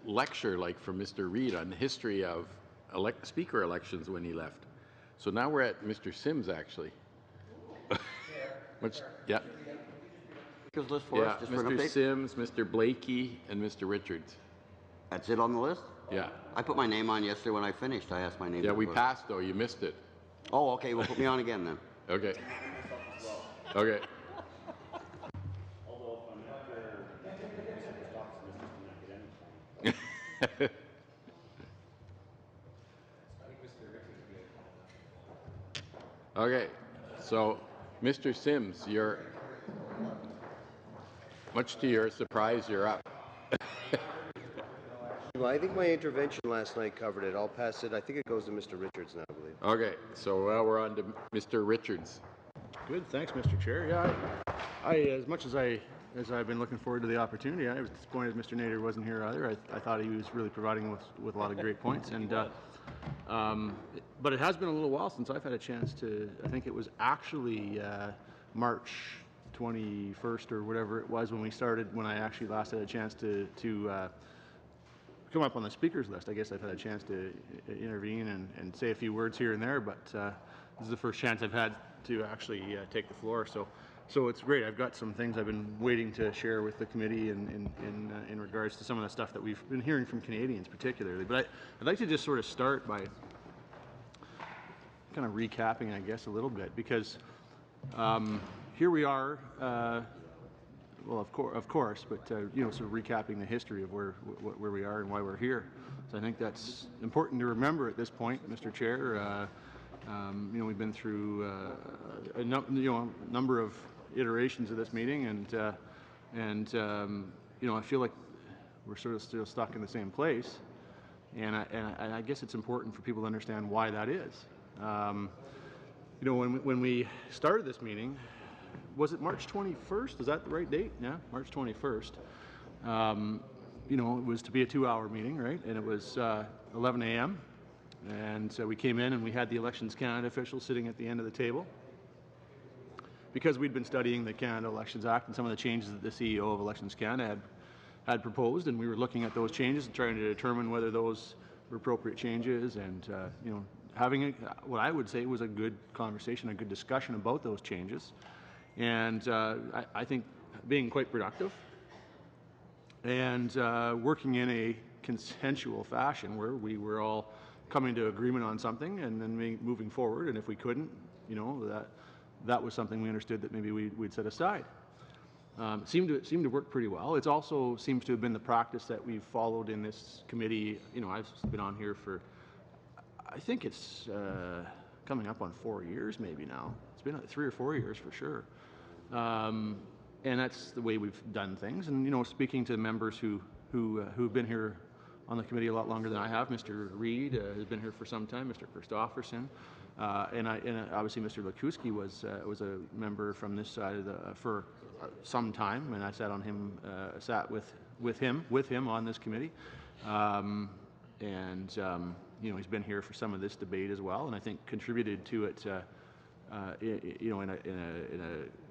lecture like from Mr. Reid on the history of speaker elections when he left. So now we're at Mr. Sims, actually. Which, yeah. List for us, just for an Mr. update? Sims, Mr. Blakey, and Mr. Richards. That's it on the list? Yeah. I put my name on yesterday when I finished. I asked my name. Yeah, we passed, though. You missed it. Oh, okay. Well, put me on again then. Okay. Okay. Okay, so Mr. Sims, much to your surprise, you're up. Well, I think my intervention last night covered it. I'll pass it. I think it goes to Mr. Richards now, I believe. Okay, so we're on to Mr. Richards. Good, thanks, Mr. Chair. Yeah, I as much as I've been looking forward to the opportunity, I was disappointed Mr. Nader wasn't here either. I thought he was really providing with a lot of great points, and but it has been a little while since I've had a chance to. I think it was actually March 21st or whatever it was when we started. When I actually last had a chance to come up on the speakers list. I guess I've had a chance to intervene and say a few words here and there, but this is the first chance I've had to actually take the floor. So it's great. I've got some things I've been waiting to share with the committee in regards to some of the stuff that we've been hearing from Canadians particularly. But I'd like to just sort of start by kind of recapping, I guess, a little bit, because here we are. Well, of course, but you know, sort of recapping the history of where we are and why we're here. So I think that's important to remember at this point, Mr. Chair. You know, we've been through a number of iterations of this meeting, and you know, I feel like we're sort of still stuck in the same place, and I guess it's important for people to understand why that is. You know, when we started this meeting. Was it March 21st? Is that the right date? Yeah, March 21st. You know, it was to be a 2-hour meeting, right? And it was 11 a.m. And we came in and we had the Elections Canada officials sitting at the end of the table. Because we'd been studying the Canada Elections Act and some of the changes that the CEO of Elections Canada had proposed, and we were looking at those changes and trying to determine whether those were appropriate changes, and you know, having what I would say was a good conversation, a good discussion about those changes. And I think being quite productive and working in a consensual fashion where we were all coming to agreement on something and then moving forward. And if we couldn't, you know, that was something we understood that maybe we'd set aside. Seemed to work pretty well. It also seems to have been the practice that we've followed in this committee. You know, I've been on here for, I think it's coming up on 4 years maybe now. It's been 3 or 4 years for sure. And that's the way we've done things. And you know, speaking to members who've been here on the committee a lot longer than I have, Mr. Reid has been here for some time, Mr. Christofferson, and obviously Mr. Lakuski was a member from this side of for some time, and I sat with him on this committee, and you know, he's been here for some of this debate as well, and I think contributed to it. You know, in a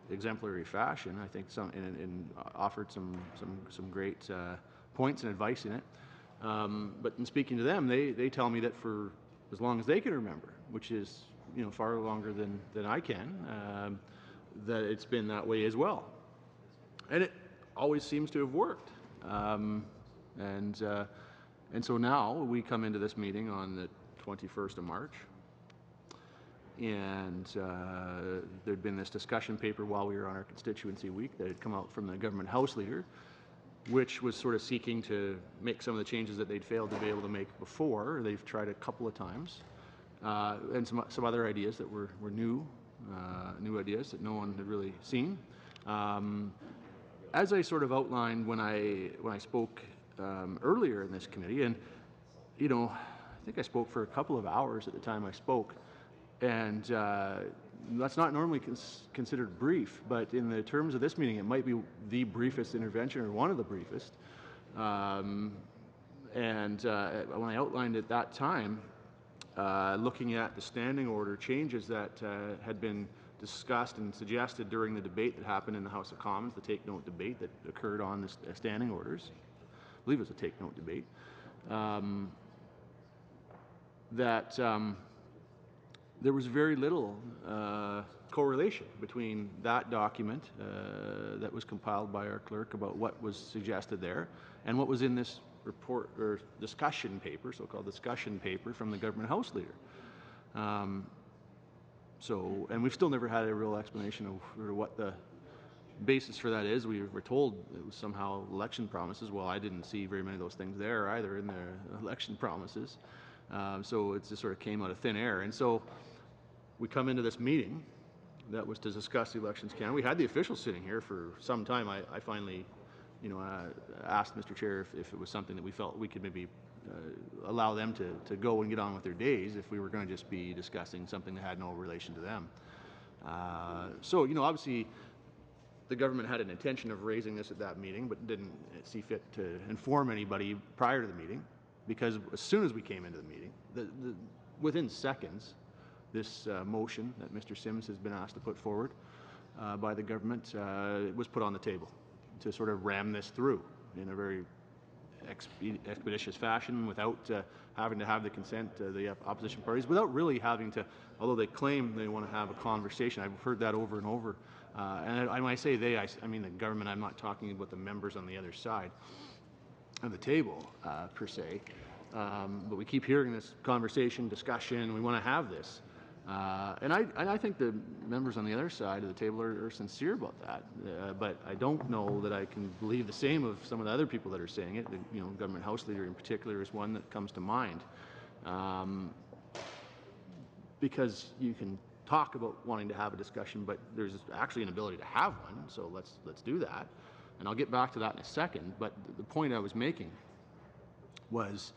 exemplary fashion, I think and offered some great points and advice in it. But in speaking to them, they tell me that for as long as they can remember, which is, you know, far longer than I can, that it's been that way as well, and it always seems to have worked. And so now we come into this meeting on the 21st of March. And there'd been this discussion paper while we were on our constituency week that had come out from the government House Leader, which was sort of seeking to make some of the changes that they'd failed to be able to make before. They've tried a couple of times, and some other ideas that were new ideas that no one had really seen. As I sort of outlined when I spoke earlier in this committee, and you know, I think I spoke for a couple of hours at the time I spoke. And that's not normally considered brief, but in the terms of this meeting, it might be the briefest intervention or one of the briefest. And when I outlined at that time, looking at the standing order changes that had been discussed and suggested during the debate that happened in the House of Commons, the take-note debate that occurred on the standing orders, believe it was a take-note debate, that there was very little correlation between that document that was compiled by our clerk about what was suggested there and what was in this report or discussion paper, so-called discussion paper from the government House leader. And we've still never had a real explanation of what the basis for that is. We were told it was somehow election promises. Well, I didn't see very many of those things there either in the election promises. So it just sort of came out of thin air. And so we come into this meeting that was to discuss the Elections Canada. We had the officials sitting here for some time. I finally, asked Mr. Chair if it was something that we felt we could maybe allow them to go and get on with their days if we were going to just be discussing something that had no relation to them. Obviously the government had an intention of raising this at that meeting, but didn't see fit to inform anybody prior to the meeting, because as soon as we came into the meeting, within seconds, this motion that Mr. Sims has been asked to put forward by the government was put on the table to sort of ram this through in a very expeditious fashion without having to have the consent of the opposition parties, without really having to, although they claim they want to have a conversation. I've heard that over and over. And when I say they, I mean the government. I'm not talking about the members on the other side of the table, per se. But we keep hearing this conversation, discussion. We want to have this. And I think the members on the other side of the table are sincere about that. But I don't know that I can believe the same of some of the other people that are saying it. The government House leader in particular is one that comes to mind. Because you can talk about wanting to have a discussion, but there's actually an ability to have one. So let's do that. And I'll get back to that in a second. But the point I was making was,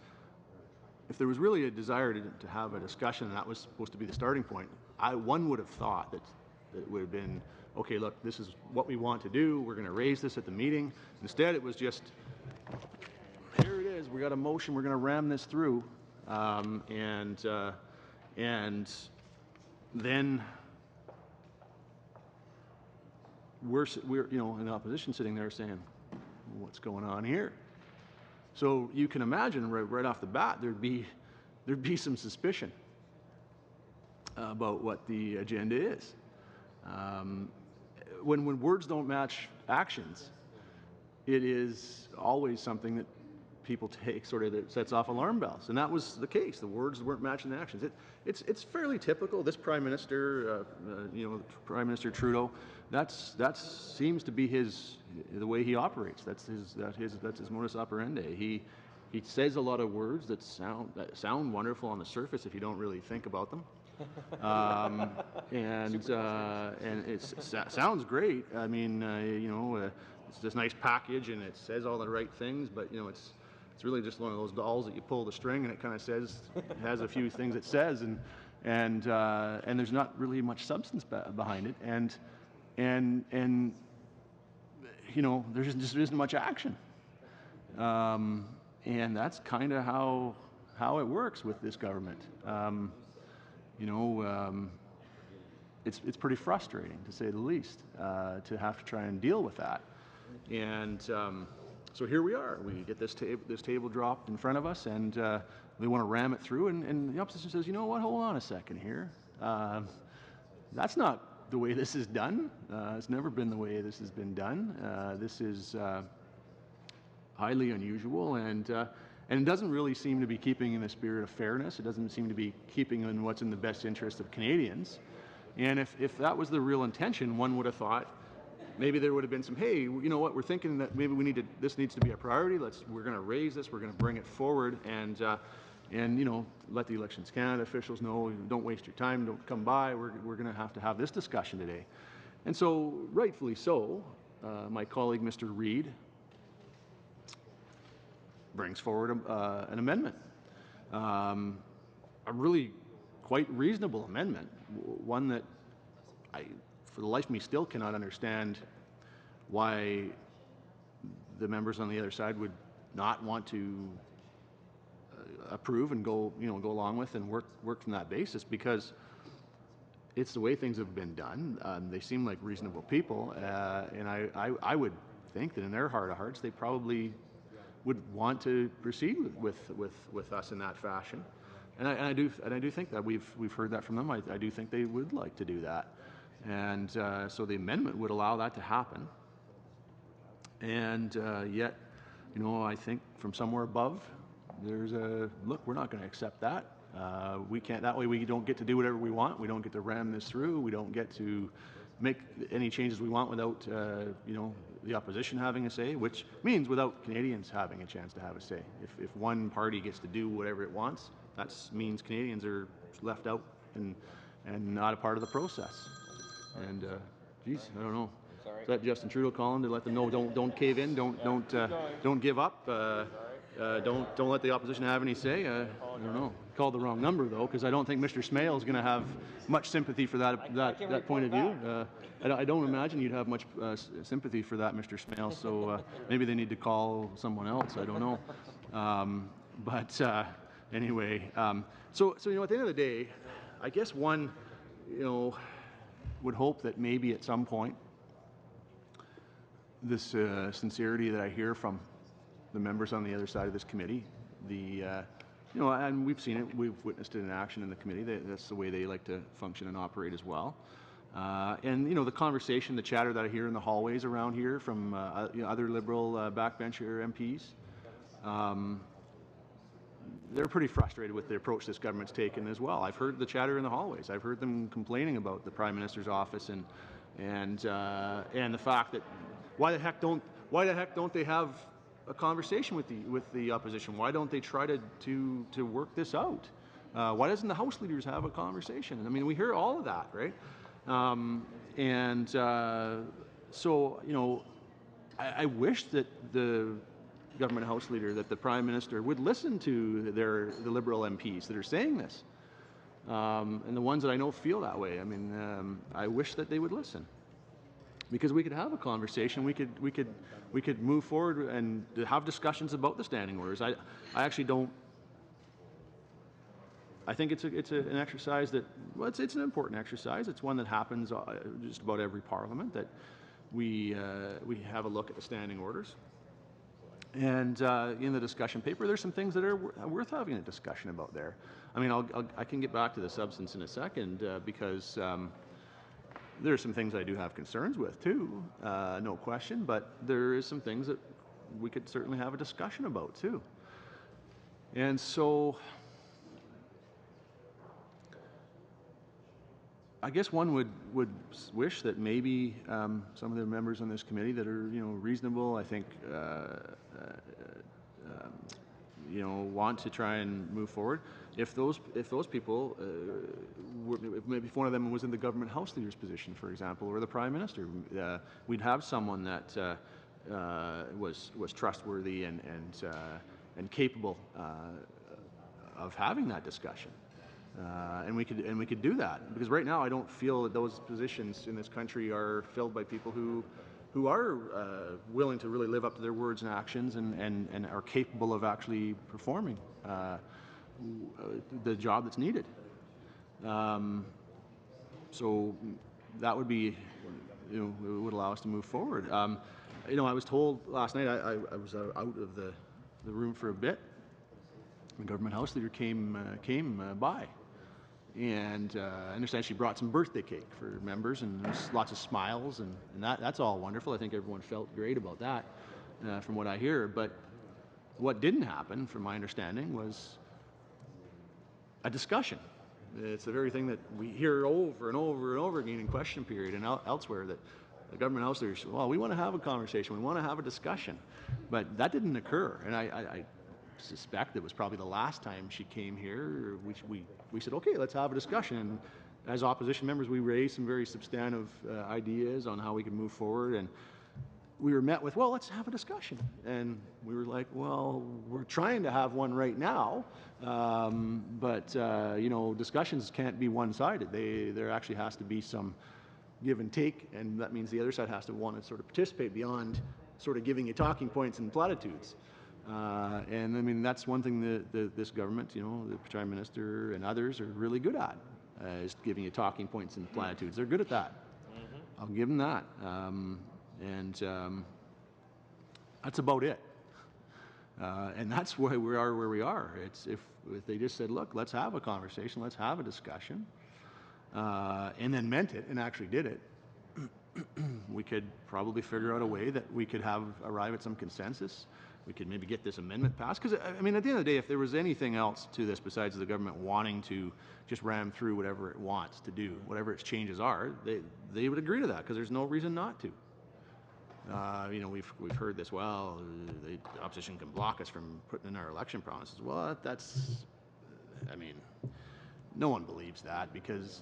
if there was really a desire to have a discussion, and that was supposed to be the starting point, one would have thought that it would have been, okay, look, this is what we want to do. We're going to raise this at the meeting. Instead, it was just, here it is. We got a motion. We're going to ram this through, and then we're in the opposition sitting there saying, what's going on here? So you can imagine right off the bat there'd be some suspicion about what the agenda is. When words don't match actions, it is always something that people take sort of that sets off alarm bells, and that was the case. The words weren't matching the actions. It's fairly typical. This Prime Minister, Prime Minister Trudeau, that seems to be the way he operates. That's his modus operandi. He says a lot of words that sound wonderful on the surface if you don't really think about them, and it sounds great. I mean, it's this nice package and it says all the right things, but it's really just one of those dolls that you pull the string and it kind of has a few things it says, and there's not really much substance behind it, and there just isn't much action, and that's kind of how it works with this government. It's pretty frustrating, to say the least, to have to try and deal with that, and so here we are. We get this table dropped in front of us, and they want to ram it through, and the opposition says, you know what, hold on a second here. That's not the way this is done. It's never been the way this has been done. This is highly unusual, and it doesn't really seem to be keeping in the spirit of fairness. It doesn't seem to be keeping in what's in the best interest of Canadians. And if that was the real intention, one would have thought maybe there would have been some, hey, you know what, we're thinking that maybe this needs to be a priority. We're going to raise this. We're going to bring it forward, and let the Elections Canada officials know, don't waste your time, don't come by. We're going to have this discussion today. And so, rightfully so, my colleague, Mr. Reid, brings forward an amendment, a really quite reasonable amendment, one that for the life of me, still cannot understand why the members on the other side would not want to approve and go along with and work from that basis, because it's the way things have been done. They seem like reasonable people, and I would think that in their heart of hearts they probably would want to proceed with us in that fashion. And I do think that we've heard that from them. I do think they would like to do that, and so the amendment would allow that to happen. And yet, I think from somewhere above, there's a look. We're not going to accept that. We can't. That way, we don't get to do whatever we want. We don't get to ram this through. We don't get to make any changes we want without, the opposition having a say, which means without Canadians having a chance to have a say. If one party gets to do whatever it wants, that means Canadians are left out and not a part of the process. And geez, I don't know. Is that Justin Trudeau calling to let them know don't cave in, don't give up, don't let the opposition have any say? I don't know. Called the wrong number though, because I don't think Mr. Smale is going to have much sympathy for that point of view. I don't imagine you'd have much sympathy for that, Mr. Smale. So maybe they need to call someone else. I don't know. But anyway, so at the end of the day, I guess one would hope that maybe at some point this sincerity that I hear from the members on the other side of this committee, and we've seen it, we've witnessed it in action in the committee. That's the way they like to function and operate as well. And the conversation, the chatter that I hear in the hallways around here from other Liberal backbencher MPs, they're pretty frustrated with the approach this government's taken as well. I've heard the chatter in the hallways. I've heard them complaining about the Prime Minister's office and the fact that why the heck don't they have a conversation with the opposition? Why don't they try to work this out? Why doesn't the House leaders have a conversation? I mean, we hear all of that, right? So I wish that the government House leader, that the Prime Minister would listen to the Liberal MPs that are saying this, and the ones that I know feel that way. I mean, I wish that they would listen, because we could have a conversation. We could move forward and have discussions about the standing orders. I actually don't. I think it's an exercise that, well, it's an important exercise. It's one that happens just about every parliament, that we have a look at the standing orders. And in the discussion paper, there's some things that are worth having a discussion about there. I mean, I can get back to the substance in a second, because there are some things I do have concerns with too, no question, but there is some things that we could certainly have a discussion about too. And so I guess one would wish that maybe some of the members on this committee that are reasonable, I think, want to try and move forward. If those people, maybe if one of them was in the government House leader's position, for example, or the Prime Minister, we'd have someone that was trustworthy and capable of having that discussion. And we could do that, because right now I don't feel that those positions in this country are filled by people who are willing to really live up to their words and actions and are capable of actually performing the job that's needed. So that would be, it would allow us to move forward. I was told last night, I was out of the room for a bit. The government House leader came by, and I understand she brought some birthday cake for members, and there's lots of smiles, and that's all wonderful. I think everyone felt great about that, from what I hear. But what didn't happen, from my understanding, was a discussion. It's the very thing that we hear over and over and over again in question period and elsewhere, that the government House leaders, well, we want to have a conversation, we want to have a discussion, but that didn't occur. And I suspect it was probably the last time she came here. We said, okay, let's have a discussion. And as opposition members, we raised some very substantive ideas on how we could move forward. And we were met with, well, let's have a discussion. And we were like, well, we're trying to have one right now, but discussions can't be one-sided. There actually has to be some give and take, and that means the other side has to want to sort of participate beyond sort of giving you talking points and platitudes. And I mean, that's one thing that this government, the Prime Minister and others are really good at, is giving you talking points and platitudes. They're good at that. I'll give them that. And that's about it. And that's why we are where we are. It's if they just said, look, let's have a conversation, let's have a discussion, and then meant it and actually did it, we could probably figure out a way that we could arrive at some consensus. We could maybe get this amendment passed. Because, I mean, at the end of the day, if there was anything else to this besides the government wanting to just ram through whatever it wants to do, whatever its changes are, they would agree to that because there's no reason not to. You know, we've heard this, well, the opposition can block us from putting in our election promises. Well, that's, I mean, no one believes that because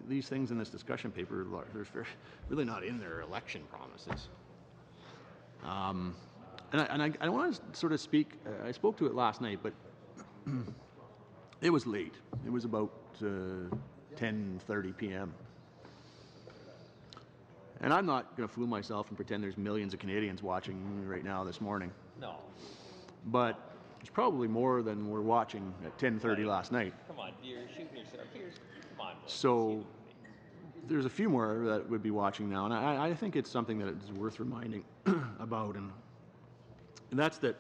these things in this discussion paper are really not in their election promises. And I want to sort of speak, I spoke to it last night, but it was late. It was about 10:30 p.m. And I'm not going to fool myself and pretend there's millions of Canadians watching right now this morning. No. But it's probably more than we're watching at 10:30 last night. Come on, you're shooting yourself. Come on. So there's a few more that would be watching now, and I think it's something that is worth reminding about, and that's that.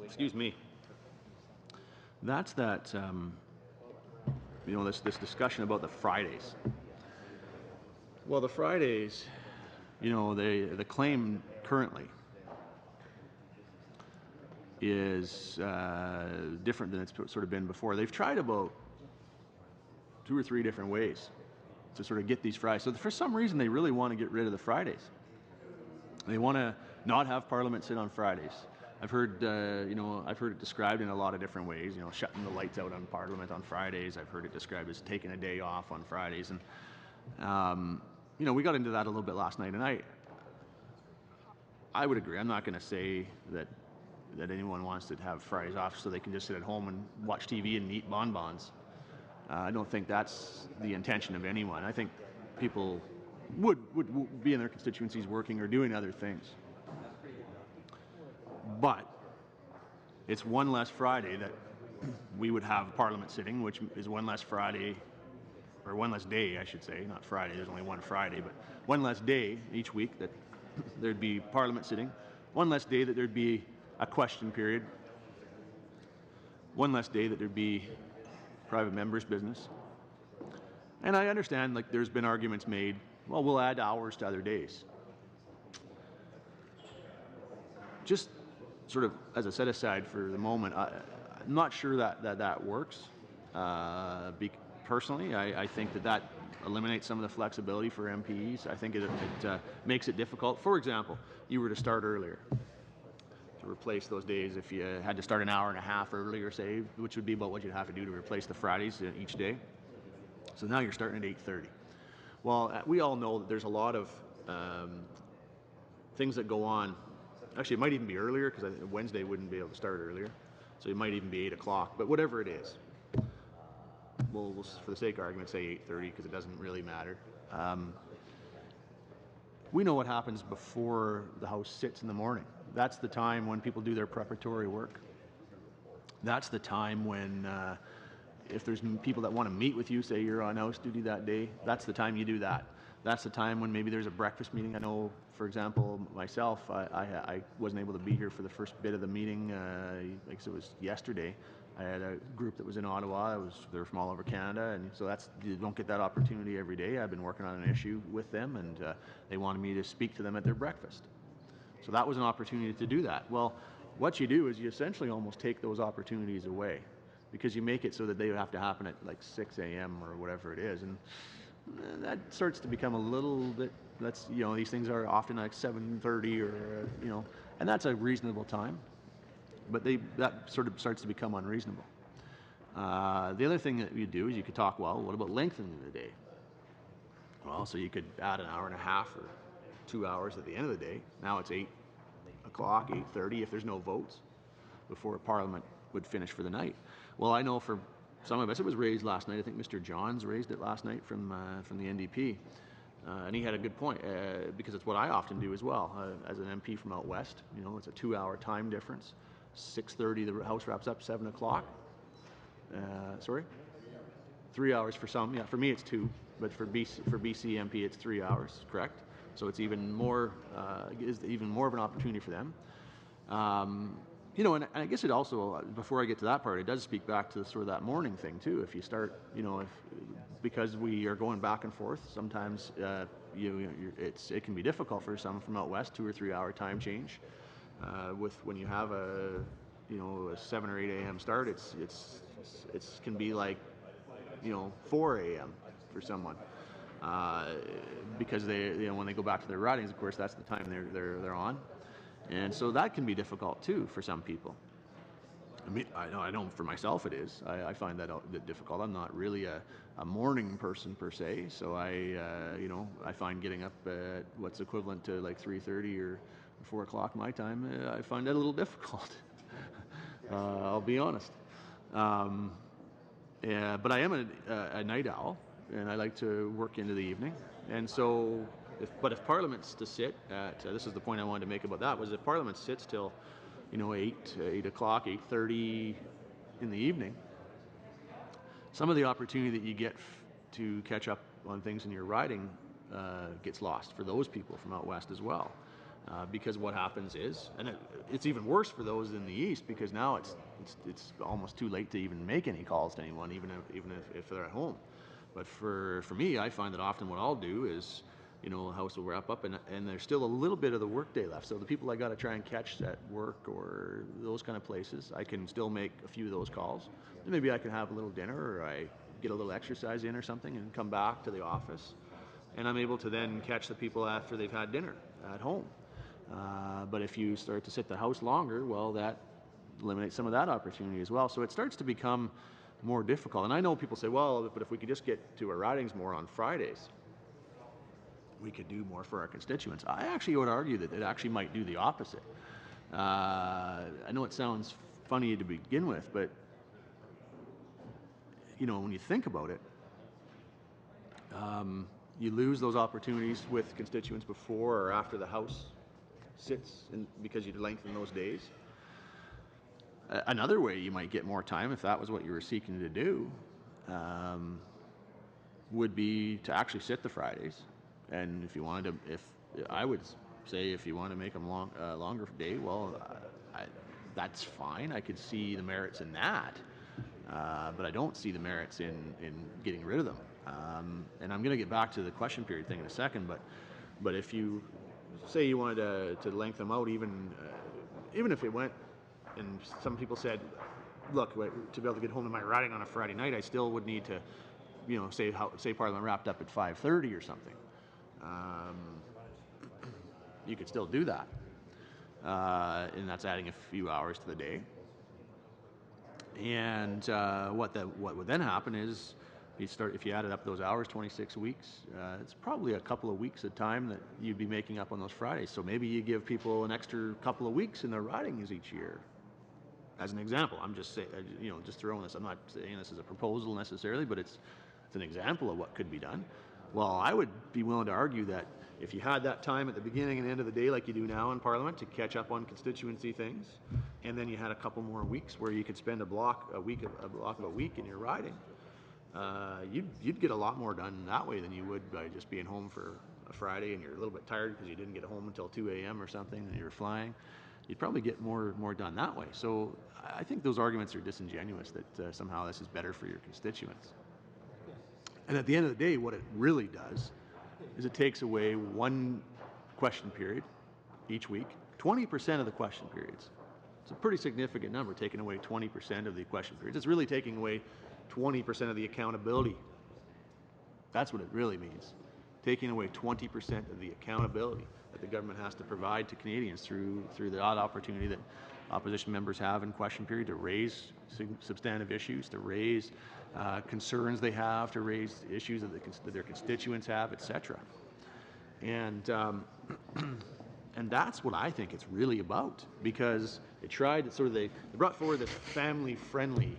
Excuse me. That's that. You know, this discussion about the Fridays. Well, the Fridays, you know, the claim currently is different than it's sort of been before. They've tried about 2 or 3 different ways to sort of get these Fridays. So for some reason, they really want to get rid of the Fridays. They want to not have Parliament sit on Fridays. I've heard, you know, I've heard it described in a lot of different ways. You know, shutting the lights out on Parliament on Fridays. I've heard it described as taking a day off on Fridays, and you know, we got into that a little bit last night, and I would agree. I'm not going to say that anyone wants to have Fridays off so they can just sit at home and watch TV and eat bonbons. I don't think that's the intention of anyone. I think people would be in their constituencies working or doing other things. But it's one less Friday that we would have Parliament sitting, which is one less Friday, or one less day, I should say, not Friday, there's only one Friday, but one less day each week that there'd be Parliament sitting, one less day that there'd be a question period, one less day that there'd be private members' business. And I understand, like, there's been arguments made, well, we'll add hours to other days. Just sort of as a set aside for the moment, I'm not sure that works. Personally, I think that eliminates some of the flexibility for MPs. I think it makes it difficult. For example, you were to start earlier, to replace those days if you had to start an hour and a half earlier, say, which would be about what you'd have to do to replace the Fridays each day. So now you're starting at 8:30. Well, we all know that there's a lot of things that go on. Actually, it might even be earlier because Wednesday wouldn't be able to start earlier. So it might even be 8 o'clock, but whatever it is. We'll, for the sake of argument, say 8:30 because it doesn't really matter. We know what happens before the House sits in the morning. That's the time when people do their preparatory work. That's the time when, if there's people that want to meet with you, say you're on House duty that day, that's the time you do that. That's the time when maybe there's a breakfast meeting. I know, for example, myself, I wasn't able to be here for the first bit of the meeting, like it was yesterday. I had a group that was in Ottawa. They were from all over Canada, and so you don't get that opportunity every day. I've been working on an issue with them, and they wanted me to speak to them at their breakfast. So that was an opportunity to do that. Well, what you do is you essentially almost take those opportunities away because you make it so that they have to happen at like 6 a.m. or whatever it is, and that starts to become a little bit. That's, you know, these things are often like 7:30 or you know, and that's a reasonable time. But that sort of starts to become unreasonable. The other thing that you do is you could talk, well, what about lengthening the day? Well, so you could add an hour and a half or 2 hours at the end of the day. Now it's 8 o'clock, 8:30 if there's no votes before Parliament would finish for the night. Well, I know for some of us it was raised last night. I think Mr. Johns raised it last night from the NDP. And he had a good point because it's what I often do as well as an MP from out west. You know, it's a 2-hour time difference. 6:30, the House wraps up. 7 o'clock. Sorry, 3 hours for some. Yeah, for me it's 2, but for BC MP it's 3 hours. Correct. So it's even more of an opportunity for them. You know, and I guess it also, before I get to that part, it does speak back to sort of that morning thing too. If you start, you know, because we are going back and forth, sometimes it can be difficult for some from out west, 2 or 3 hour time change. With when you have a 7 or 8 a.m. start, it can be like 4 a.m. for someone. Because they when they go back to their ridings, of course, that's the time they're on. And so that can be difficult too for some people. I mean, I know for myself it is. I find that difficult. I'm not really a morning person per se, so I find getting up at what's equivalent to like 3:30 or 4 o'clock my time. I find that a little difficult. I'll be honest. But I am a night owl, and I like to work into the evening, and so. If Parliament's to sit at, this is the point I wanted to make about that, was if Parliament sits till, 8 o'clock, 8:30 in the evening, some of the opportunity that you get to catch up on things in your riding gets lost for those people from out west as well. Because what happens is, and it's even worse for those in the east, because now it's almost too late to even make any calls to anyone, even if they're at home. But for me, I find that often what I'll do is, house will wrap up and there's still a little bit of the workday left. So the people I got to try and catch at work or those kind of places, I can still make a few of those calls. And maybe I can have a little dinner, or I get a little exercise in or something and come back to the office. And I'm able to then catch the people after they've had dinner at home. But if you start to sit the house longer, well, that eliminates some of that opportunity as well. So it starts to become more difficult. And I know people say, well, but if we could just get to our ridings more on Fridays, we could do more for our constituents. I actually would argue that it actually might do the opposite. I know it sounds funny to begin with, but when you think about it, you lose those opportunities with constituents before or after the House sits because you lengthen those days. Another way you might get more time, if that was what you were seeking to do, would be to actually sit the Fridays. And if you wanted to, I would say if you want to make them longer day, well, that's fine. I could see the merits in that, but I don't see the merits in getting rid of them. And I'm going to get back to the question period thing in a second, but if you say you wanted to lengthen them out, even if it went, and some people said, look, to be able to get home to my riding on a Friday night, I still would need to, say Parliament wrapped up at 5:30 or something. You could still do that, and that's adding a few hours to the day. And what would then happen is, if you added up those hours, 26 weeks, it's probably a couple of weeks of time that you'd be making up on those Fridays. So maybe you give people an extra couple of weeks in their ridings each year. As an example, I'm just saying, just throwing this. I'm not saying this as a proposal necessarily, but it's an example of what could be done. Well, I would be willing to argue that if you had that time at the beginning and end of the day, like you do now in Parliament, to catch up on constituency things, and then you had a couple more weeks where you could spend a block of a week in your riding, you'd get a lot more done that way than you would by just being home for a Friday and you're a little bit tired because you didn't get home until 2 a.m. or something and you're flying. You'd probably get more done that way. So I think those arguments are disingenuous that somehow this is better for your constituents. And at the end of the day, what it really does is it takes away one question period each week, 20% of the question periods. It's a pretty significant number, taking away 20% of the question periods. It's really taking away 20% of the accountability. That's what it really means. Taking away 20% of the accountability that the government has to provide to Canadians through the odd opportunity that opposition members have in question period to raise substantive issues, to raise concerns they have, to raise issues that their constituents have, etc. And that's what I think it's really about, because they brought forward this family-friendly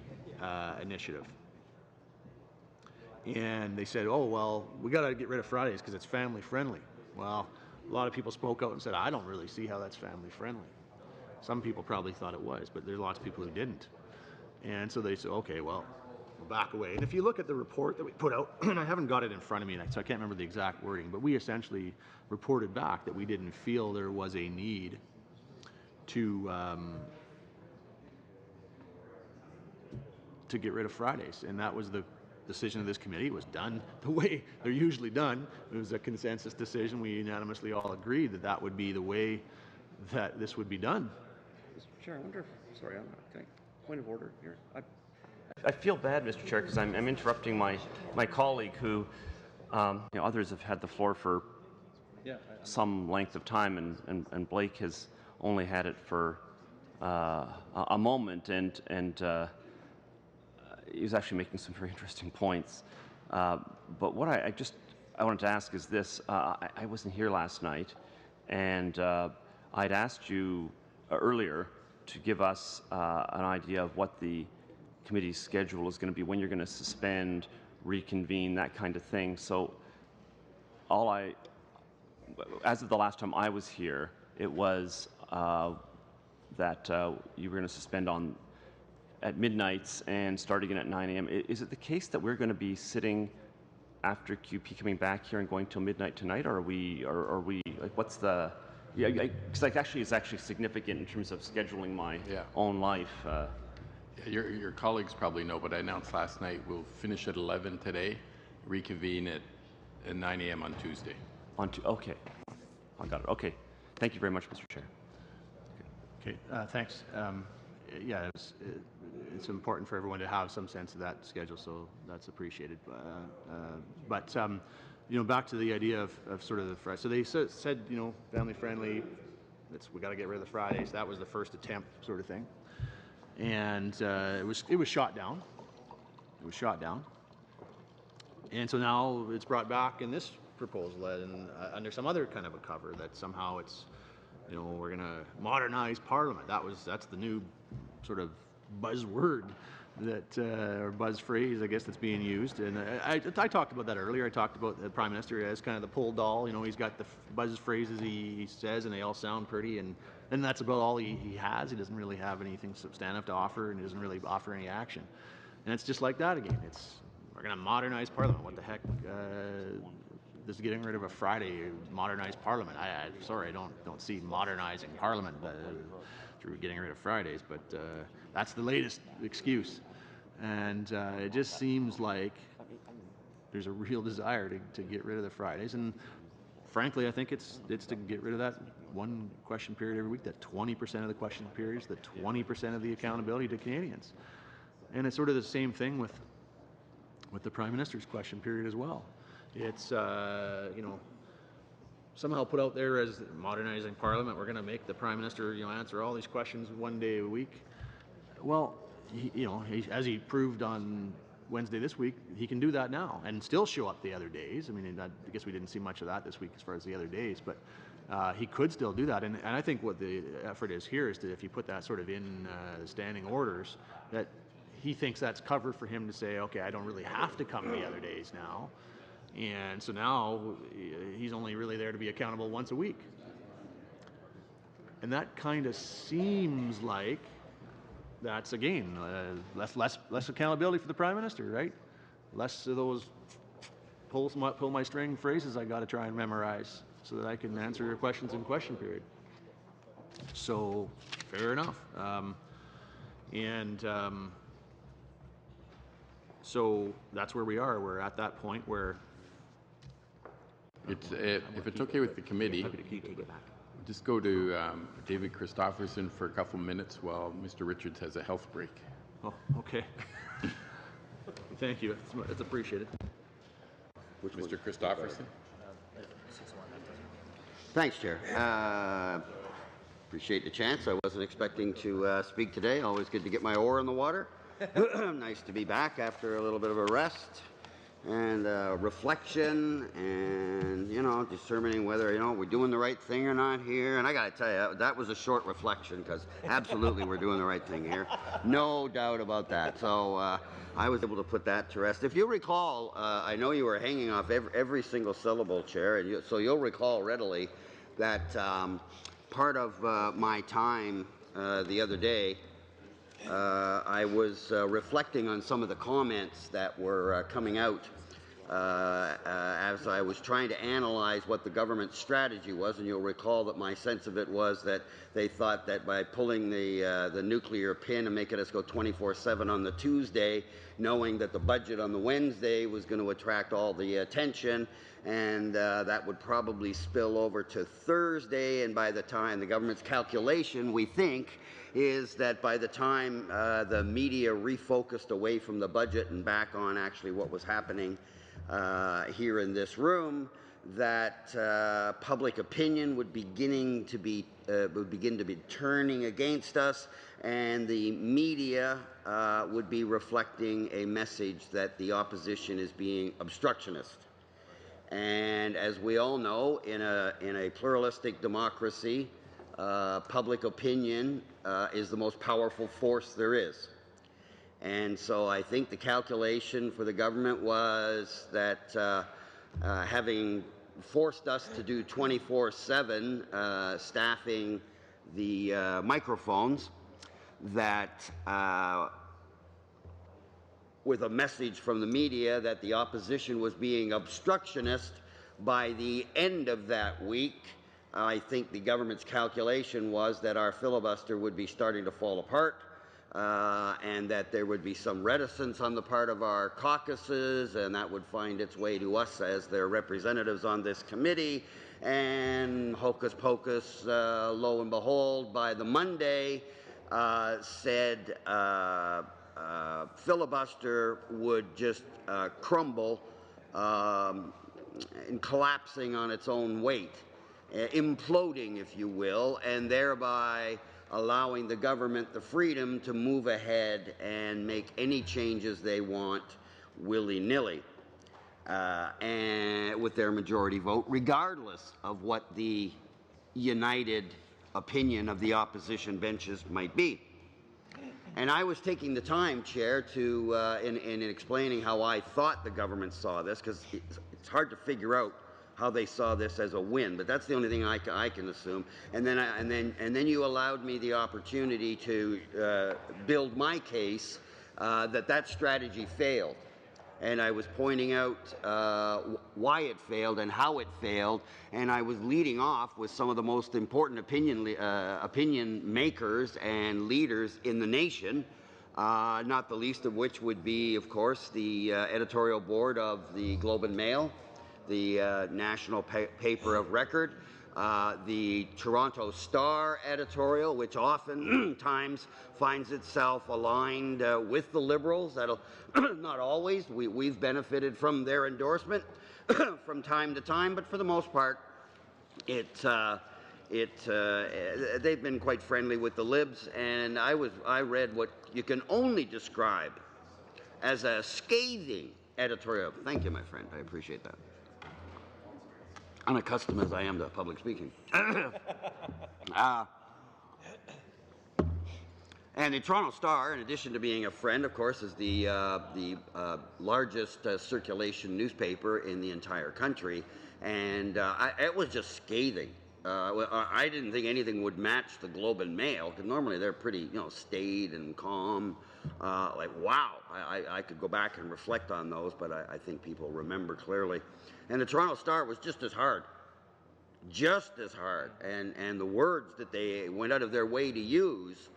initiative. And they said, oh, well, we got to get rid of Fridays because it's family-friendly. Well, a lot of people spoke out and said, I don't really see how that's family-friendly. Some people probably thought it was, but there's lots of people who didn't. And so they said, okay, well, we'll back away. And if you look at the report that we put out, and I haven't got it in front of me, so I can't remember the exact wording, but we essentially reported back that we didn't feel there was a need to to get rid of Fridays, and that was the decision of this committee. It was done the way they're usually done. It was a consensus decision. We unanimously all agreed that that would be the way that this would be done. Mr. Chair, I wonder if, sorry, point of order here. I feel bad, Mr. Chair, because I'm interrupting my colleague who, others have had the floor for some length of time, and Blake has only had it for a moment, and he was actually making some very interesting points. But what I wanted to ask is this. I wasn't here last night, and I'd asked you earlier to give us an idea of what the committee's schedule is going to be, when you're going to suspend, reconvene, that kind of thing. So as of the last time I was here, it was that you were going to suspend at midnights and start again at 9 a.m. Is it the case that we're going to be sitting after QP coming back here and going till midnight tonight, or are we like, what's the? Yeah, because it's actually significant in terms of scheduling my own life. Your colleagues probably know, but I announced last night we'll finish at 11 today, reconvene at 9 a.m. on Tuesday. Okay, I got it. Okay, thank you very much, Mr. Chair. Okay, thanks. Yeah, it's important for everyone to have some sense of that schedule, so that's appreciated. But back to the idea of sort of the Friday. So they said, family friendly. We got to get rid of the Fridays. That was the first attempt, sort of thing, and it was shot down. It was shot down, and so now it's brought back in this proposal and under some other kind of a cover that somehow it's, we're going to modernize Parliament. That's the new sort of buzzword or buzz phrase, I guess, that's being used. And I talked about that earlier. I talked about the Prime Minister as kind of the pull doll. He's got the buzz phrases he says, and they all sound pretty, and that's about all he has. He doesn't really have anything substantive to offer, and he doesn't really offer any action. And it's just like that again. We're going to modernize Parliament. What the heck? This is getting rid of a Friday, modernize Parliament. Sorry, I don't see modernizing Parliament through getting rid of Fridays, but that's the latest excuse. And it just seems like there's a real desire to get rid of the Fridays. And frankly, I think it's to get rid of that one question period every week, that 20% of the question periods, the 20% of the accountability to Canadians. And it's sort of the same thing with the Prime Minister's question period as well. It's, somehow put out there as modernizing Parliament. We're going to make the Prime Minister, answer all these questions one day a week. Well, as he proved on Wednesday this week, he can do that now and still show up the other days. I mean, I guess we didn't see much of that this week as far as the other days, but he could still do that. And I think what the effort is here is that if you put that sort of in the standing orders, that he thinks that's cover for him to say, okay, I don't really have to come the other days now. And so now he's only really there to be accountable once a week. And that kind of seems like that's, again, less accountability for the Prime Minister, right? Less of those pull my string phrases I got to try and memorize so that I can answer your questions in question period. So, fair enough. So that's where we are. We're at that point where if it's okay with the committee, just go to David Christopherson for a couple minutes while Mr. Richards has a health break. Oh, okay. Thank you. That's appreciated. Mr. Christopherson? Thanks, Chair. Appreciate the chance. I wasn't expecting to speak today. Always good to get my oar in the water. Nice to be back after a little bit of a rest and reflection and, determining whether, we're doing the right thing or not here. And I got to tell you, that was a short reflection because absolutely we're doing the right thing here. No doubt about that. So I was able to put that to rest. If you recall, I know you were hanging off every single syllable, Chair, and so you'll recall readily that part of my time the other day, I was reflecting on some of the comments that were coming out as I was trying to analyze what the government's strategy was, and you'll recall that my sense of it was that they thought that by pulling the nuclear pin and making us go 24/7 on the Tuesday, knowing that the budget on the Wednesday was going to attract all the attention, and that would probably spill over to Thursday, and by the time the government's calculation, we think, is that by the time the media refocused away from the budget and back on actually what was happening here in this room, that public opinion would begin to be turning against us, and the media would be reflecting a message that the opposition is being obstructionist. And as we all know, in a pluralistic democracy, public opinion is the most powerful force there is. And so I think the calculation for the government was that having forced us to do 24/7 staffing the microphones, that with a message from the media that the opposition was being obstructionist, by the end of that week, I think the government's calculation was that our filibuster would be starting to fall apart, and that there would be some reticence on the part of our caucuses, and that would find its way to us as their representatives on this committee, and hocus pocus, lo and behold, by the Monday, said filibuster would just crumble and collapsing on its own weight, imploding, if you will, and thereby allowing the government the freedom to move ahead and make any changes they want willy-nilly, and with their majority vote, regardless of what the united opinion of the opposition benches might be. And I was taking the time, Chair, to in explaining how I thought the government saw this, because it's hard to figure out how they saw this as a win, but that's the only thing I can assume. And then you allowed me the opportunity to build my case that strategy failed. And I was pointing out why it failed and how it failed, and I was leading off with some of the most important opinion makers and leaders in the nation, not the least of which would be, of course, the editorial board of the Globe and Mail, the national paper of record, the Toronto Star editorial, which oftentimes finds itself aligned with the Liberals. That'll not always. We've benefited from their endorsement from time to time, but for the most part, they've been quite friendly with the Libs. And I read what you can only describe as a scathing editorial. Thank you, my friend. I appreciate that. Unaccustomed as I am to public speaking. And the Toronto Star, in addition to being a friend, of course, is the largest circulation newspaper in the entire country. And it was just scathing. I didn't think anything would match the Globe and Mail, because normally they're pretty, staid and calm. Like, wow, I could go back and reflect on those, but I think people remember clearly. And the Toronto Star was just as hard. And the words that they went out of their way to use,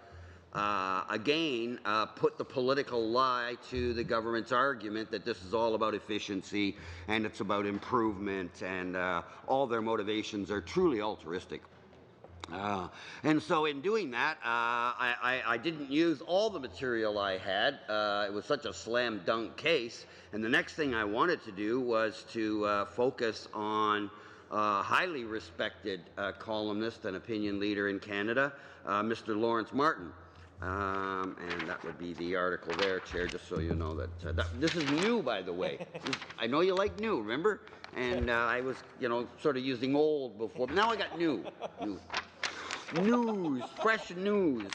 again, put the political lie to the government's argument that this is all about efficiency and it's about improvement, and all their motivations are truly altruistic. And so in doing that, I didn't use all the material I had. It was such a slam dunk case. And the next thing I wanted to do was to focus on a highly respected columnist and opinion leader in Canada, Mr. Lawrence Martin. And that would be the article there, Chair, just so you know that this is new, by the way. I know you like new, remember? And I was, sort of using old before, but now I got new. News, fresh news.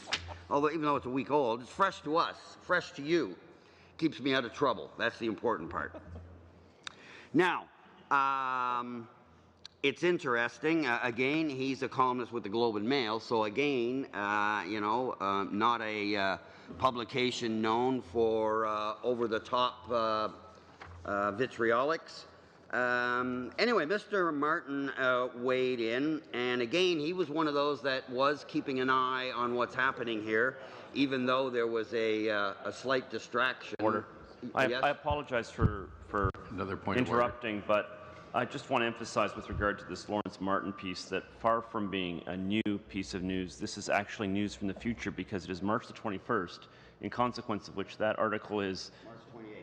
Although, even though it's a week old, it's fresh to us, fresh to you. Keeps me out of trouble. That's the important part. Now, it's interesting. Again, he's a columnist with the Globe and Mail, so again, not a publication known for over-the-top vitriolics. Anyway, Mr. Martin weighed in, and again, he was one of those that was keeping an eye on what's happening here, even though there was a slight distraction. Order. Yes? I apologize for Another point of order. interrupting, but I just want to emphasize with regard to this Lawrence Martin piece that far from being a new piece of news, this is actually news from the future because it is March the 21st, in consequence of which that article is... March 28th.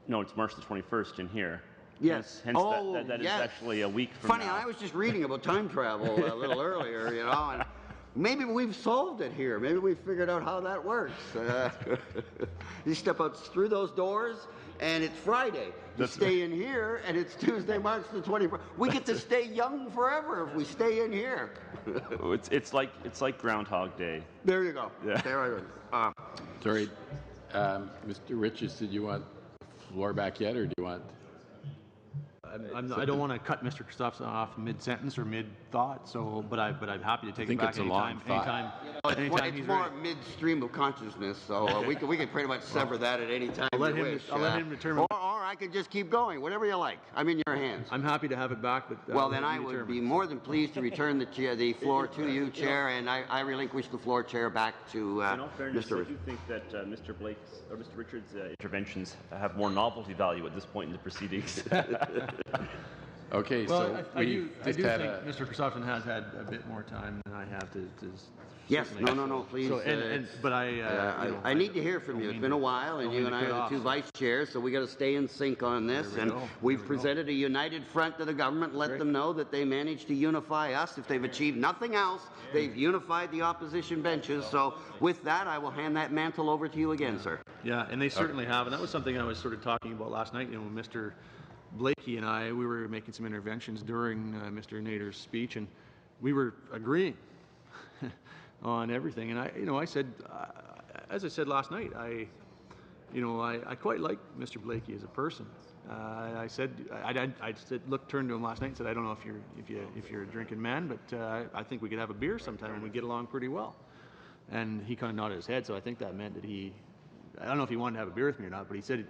No, it's March the 21st in here. Yes. Hence that is yes. actually a week from Funny, now. I was just reading about time travel a little earlier, you know, and maybe we've solved it here. Maybe we've figured out how that works. You step out through those doors, and it's Friday. You stay in here, and it's Tuesday, March the 21st. We get to stay young forever if we stay in here. It's like Groundhog Day. There you go. Yeah. There I go. Sorry, Mr. Richards, did you want the floor back yet, or do you want? I don't want to cut Mr. Christopherson off mid-sentence or mid-thought, so but I'm happy to take it back it's a long thought. It's more midstream of consciousness, so we can pretty much sever that at any time. I'll let you him. wish. I'll let him determine. Or I could just keep going, whatever you like. I'm in your hands. I'm happy to have it back, but Well, then I would be more than pleased to return the floor to you, Chair, and I relinquish the floor chair back to In all fairness, Mr. I do think that Mr. Blake's or Mr. Richards' interventions have more novelty value at this point in the proceedings. Okay, Well, so I do just think had Mr. Christopherson has had a bit more time than I have to Yes, certainly- no, please. So, but I need to hear from you. It's been a while, and you and I are the two vice chairs, so we got to stay in sync on this. And we've presented a united front to the government, let them know that they managed to unify us. If they've achieved nothing else, they've unified the opposition benches. So with that, I will hand that mantle over to you again, sir. Yeah, and they certainly have, and that was something I was sort of talking about last night. You know, Mr. Blakey and I, we were making some interventions during Mr. Nader's speech, and we were agreeing on everything. And I said, as I said last night, I quite like Mr. Blakey as a person. I said, turned to him last night and said, I don't know if you're a drinking man, but I think we could have a beer sometime and we get along pretty well. And he kind of nodded his head, so I think that meant that I don't know if he wanted to have a beer with me or not, but he said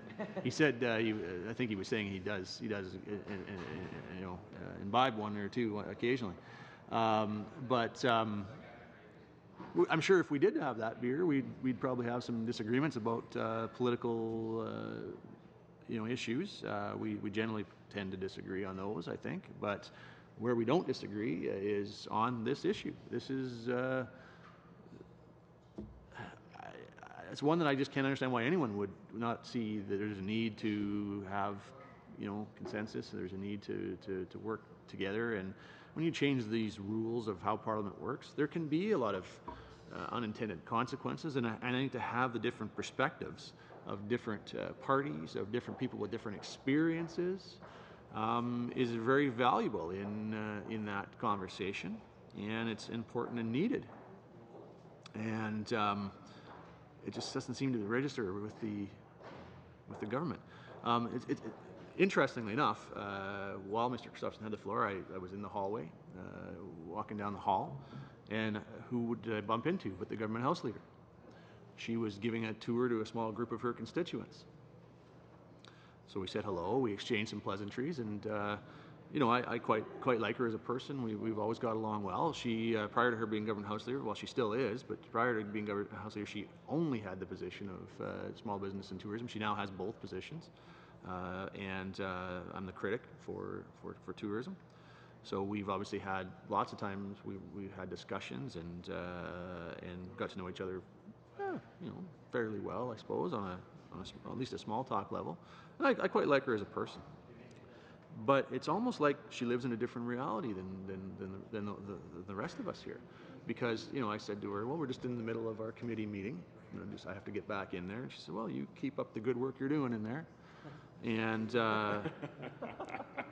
I think he was saying he does imbibe one or two occasionally. But I'm sure if we did have that beer, we'd probably have some disagreements about political issues. We generally tend to disagree on those, I think. But where we don't disagree is on this issue. This is it's one that I just can't understand why anyone would not see that there's a need to have, consensus. There's a need to work together. And when you change these rules of how Parliament works, there can be a lot of unintended consequences. And I think to have the different perspectives of different parties, of different people with different experiences, is very valuable in that conversation. And it's important and needed. And it just doesn't seem to register with the government. Interestingly enough, while Mr. Christopherson had the floor, I was in the hallway, walking down the hall, and who would I bump into but the government House Leader? She was giving a tour to a small group of her constituents. So we said hello, we exchanged some pleasantries, and I quite like her as a person. We've always got along well. She, prior to her being government House Leader, well, she still is, but prior to being government House Leader, she only had the position of small business and tourism. She now has both positions, and I'm the critic for tourism. So we've obviously had lots of times we've had discussions and got to know each other, fairly well, I suppose, on at least a small talk level. And I quite like her as a person. But it's almost like she lives in a different reality than the rest of us here. Because, I said to her, well, we're just in the middle of our committee meeting. I have to get back in there. And she said, well, you keep up the good work you're doing in there. And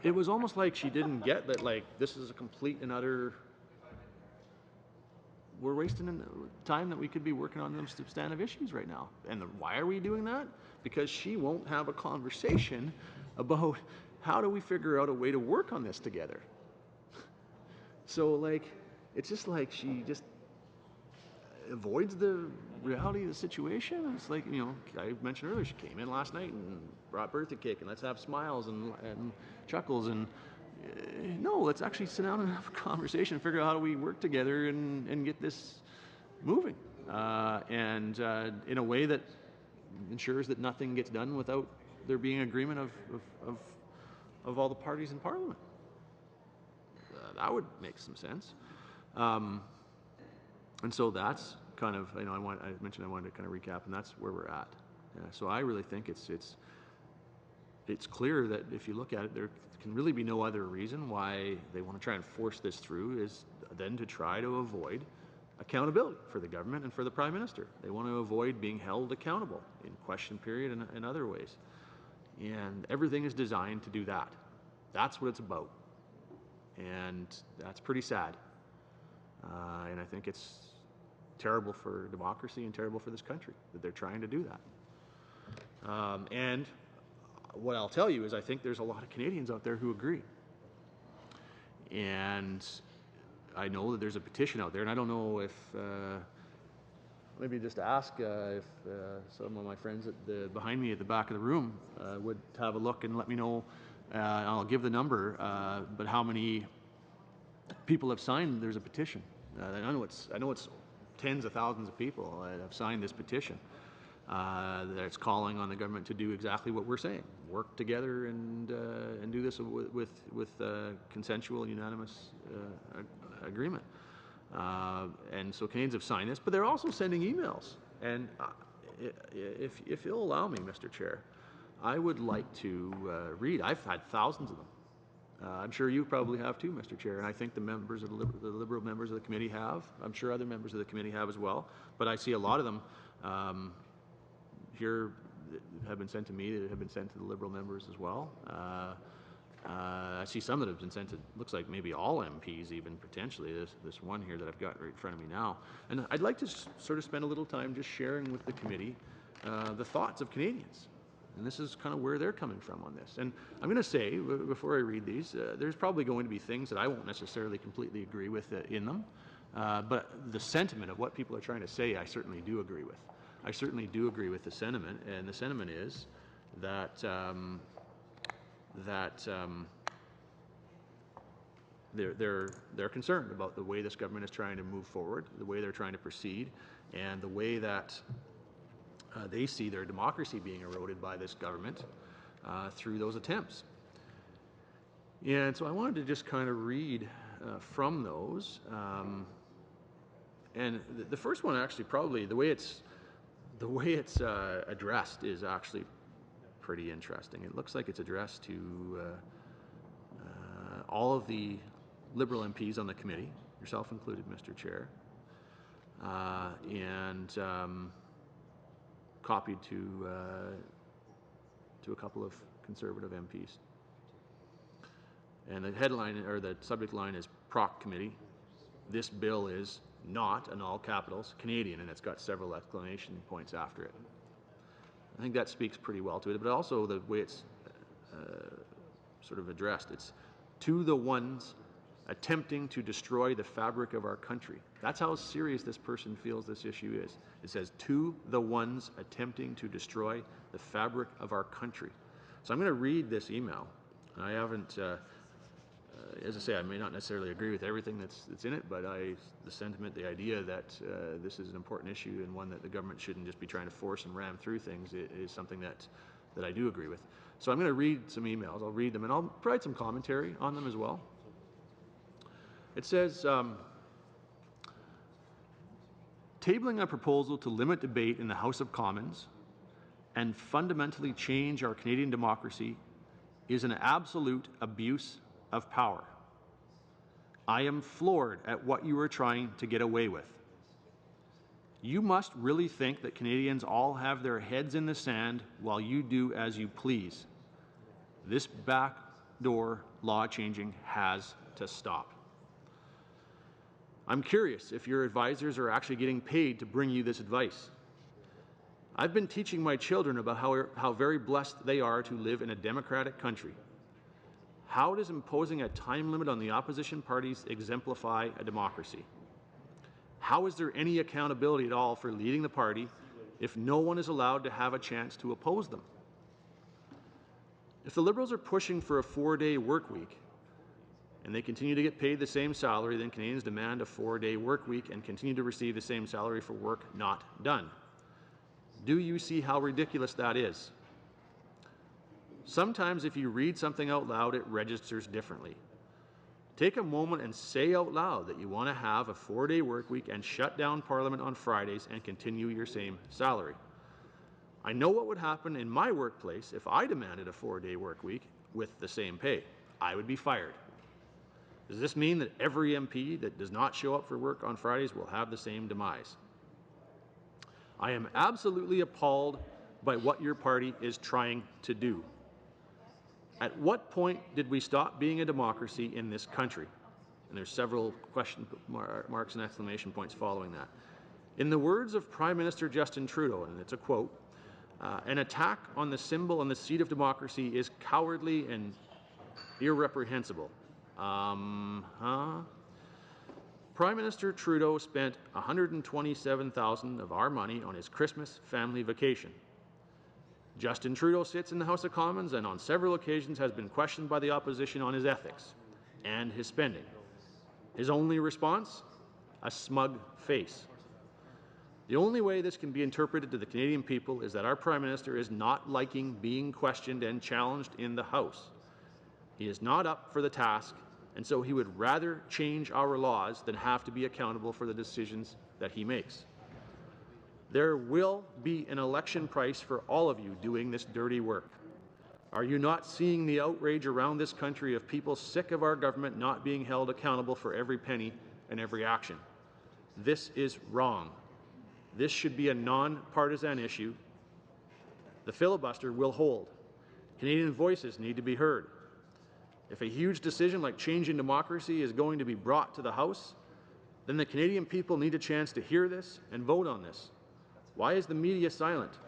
it was almost like she didn't get that, like, this is a complete and utter... We're wasting time that we could be working on them substantive issues right now. And why are we doing that? Because she won't have a conversation about... how do we figure out a way to work on this together? So, it's just like avoids the reality of the situation. It's like, I mentioned earlier, she came in last night and brought birthday cake and let's have smiles and chuckles and no, let's actually sit down and have a conversation and figure out how do we work together and get this moving and in a way that ensures that nothing gets done without there being agreement of all the parties in Parliament. That would make some sense. And so that's kind of, I mentioned I wanted to kind of recap, and that's where we're at. So I really think it's clear that if you look at it, there can really be no other reason why they want to try and force this through is then to try to avoid accountability for the government and for the Prime Minister. They want to avoid being held accountable in question period and other ways. And everything is designed to do that. That's what it's about. And that's pretty sad. And I think it's terrible for democracy and terrible for this country that they're trying to do that. And what I'll tell you is I think there's a lot of Canadians out there who agree. And I know that there's a petition out there, and I don't know if, maybe just ask if some of my friends behind me at the back of the room would have a look and let me know. I'll give the number, but how many people have signed? There's a petition. I know it's tens of thousands of people that have signed this petition. That's calling on the government to do exactly what we're saying: work together and do this with consensual, unanimous agreement. And so Canadians have signed this, but they're also sending emails. And if you'll allow me, Mr. Chair, I would like to read. I've had thousands of them. I'm sure you probably have too, Mr. Chair, and I think the members of the Liberal members of the committee have. I'm sure other members of the committee have as well. But I see a lot of them here that have been sent to me, that have been sent to the Liberal members as well. I see some that have been sent to, looks like maybe all MPs even potentially, this one here that I've got right in front of me now. And I'd like to sort of spend a little time just sharing with the committee the thoughts of Canadians. And this is kind of where they're coming from on this. And I'm going to say, before I read these, there's probably going to be things that I won't necessarily completely agree with in them. But the sentiment of what people are trying to say, I certainly do agree with. I certainly do agree with the sentiment. And the sentiment is that they're concerned about the way this government is trying to move forward, the way they're trying to proceed, and the way that they see their democracy being eroded by this government through those attempts. And so I wanted to just kind of read from those. And the first one, actually, probably the way it's addressed is actually pretty interesting. It looks like it's addressed to all of the Liberal MPs on the committee, yourself included, Mr. Chair, and copied to a couple of Conservative MPs. And the headline, or the subject line, is PROC Committee. This bill is not, in all capitals, Canadian, and it's got several exclamation points after it. I think that speaks pretty well to it, but also the way it's sort of addressed. It's to the ones attempting to destroy the fabric of our country. That's how serious this person feels this issue is. It says, to the ones attempting to destroy the fabric of our country. So I'm going to read this email. I haven't, as I say, I may not necessarily agree with everything that's in it, but the sentiment, the idea that this is an important issue and one that the government shouldn't just be trying to force and ram through things is something that I do agree with. So I'm going to read some emails. I'll read them, and I'll provide some commentary on them as well. It says, tabling a proposal to limit debate in the House of Commons and fundamentally change our Canadian democracy is an absolute abuse of power. I am floored at what you are trying to get away with. You must really think that Canadians all have their heads in the sand while you do as you please. This backdoor law changing has to stop. I'm curious if your advisors are actually getting paid to bring you this advice. I've been teaching my children about how very blessed they are to live in a democratic country. How does imposing a time limit on the opposition parties exemplify a democracy? How is there any accountability at all for leading the party if no one is allowed to have a chance to oppose them? If the Liberals are pushing for a 4-day work week and they continue to get paid the same salary, then Canadians demand a 4-day work week and continue to receive the same salary for work not done. Do you see how ridiculous that is? Sometimes if you read something out loud, it registers differently. Take a moment and say out loud that you want to have a 4-day work week and shut down Parliament on Fridays and continue your same salary. I know what would happen in my workplace if I demanded a 4-day work week with the same pay. I would be fired. Does this mean that every MP that does not show up for work on Fridays will have the same demise? I am absolutely appalled by what your party is trying to do. At what point did we stop being a democracy in this country? And there's several question marks and exclamation points following that. In the words of Prime Minister Justin Trudeau, and it's a quote, an attack on the symbol and the seat of democracy is cowardly and irreprehensible. Prime Minister Trudeau spent $127,000 of our money on his Christmas family vacation. Justin Trudeau sits in the House of Commons and on several occasions has been questioned by the opposition on his ethics and his spending. His only response? A smug face. The only way this can be interpreted to the Canadian people is that our Prime Minister is not liking being questioned and challenged in the House. He is not up for the task, and so he would rather change our laws than have to be accountable for the decisions that he makes. There will be an election price for all of you doing this dirty work. Are you not seeing the outrage around this country of people sick of our government not being held accountable for every penny and every action? This is wrong. This should be a non-partisan issue. The filibuster will hold. Canadian voices need to be heard. If a huge decision like changing democracy is going to be brought to the House, then the Canadian people need a chance to hear this and vote on this. Why is the media silent?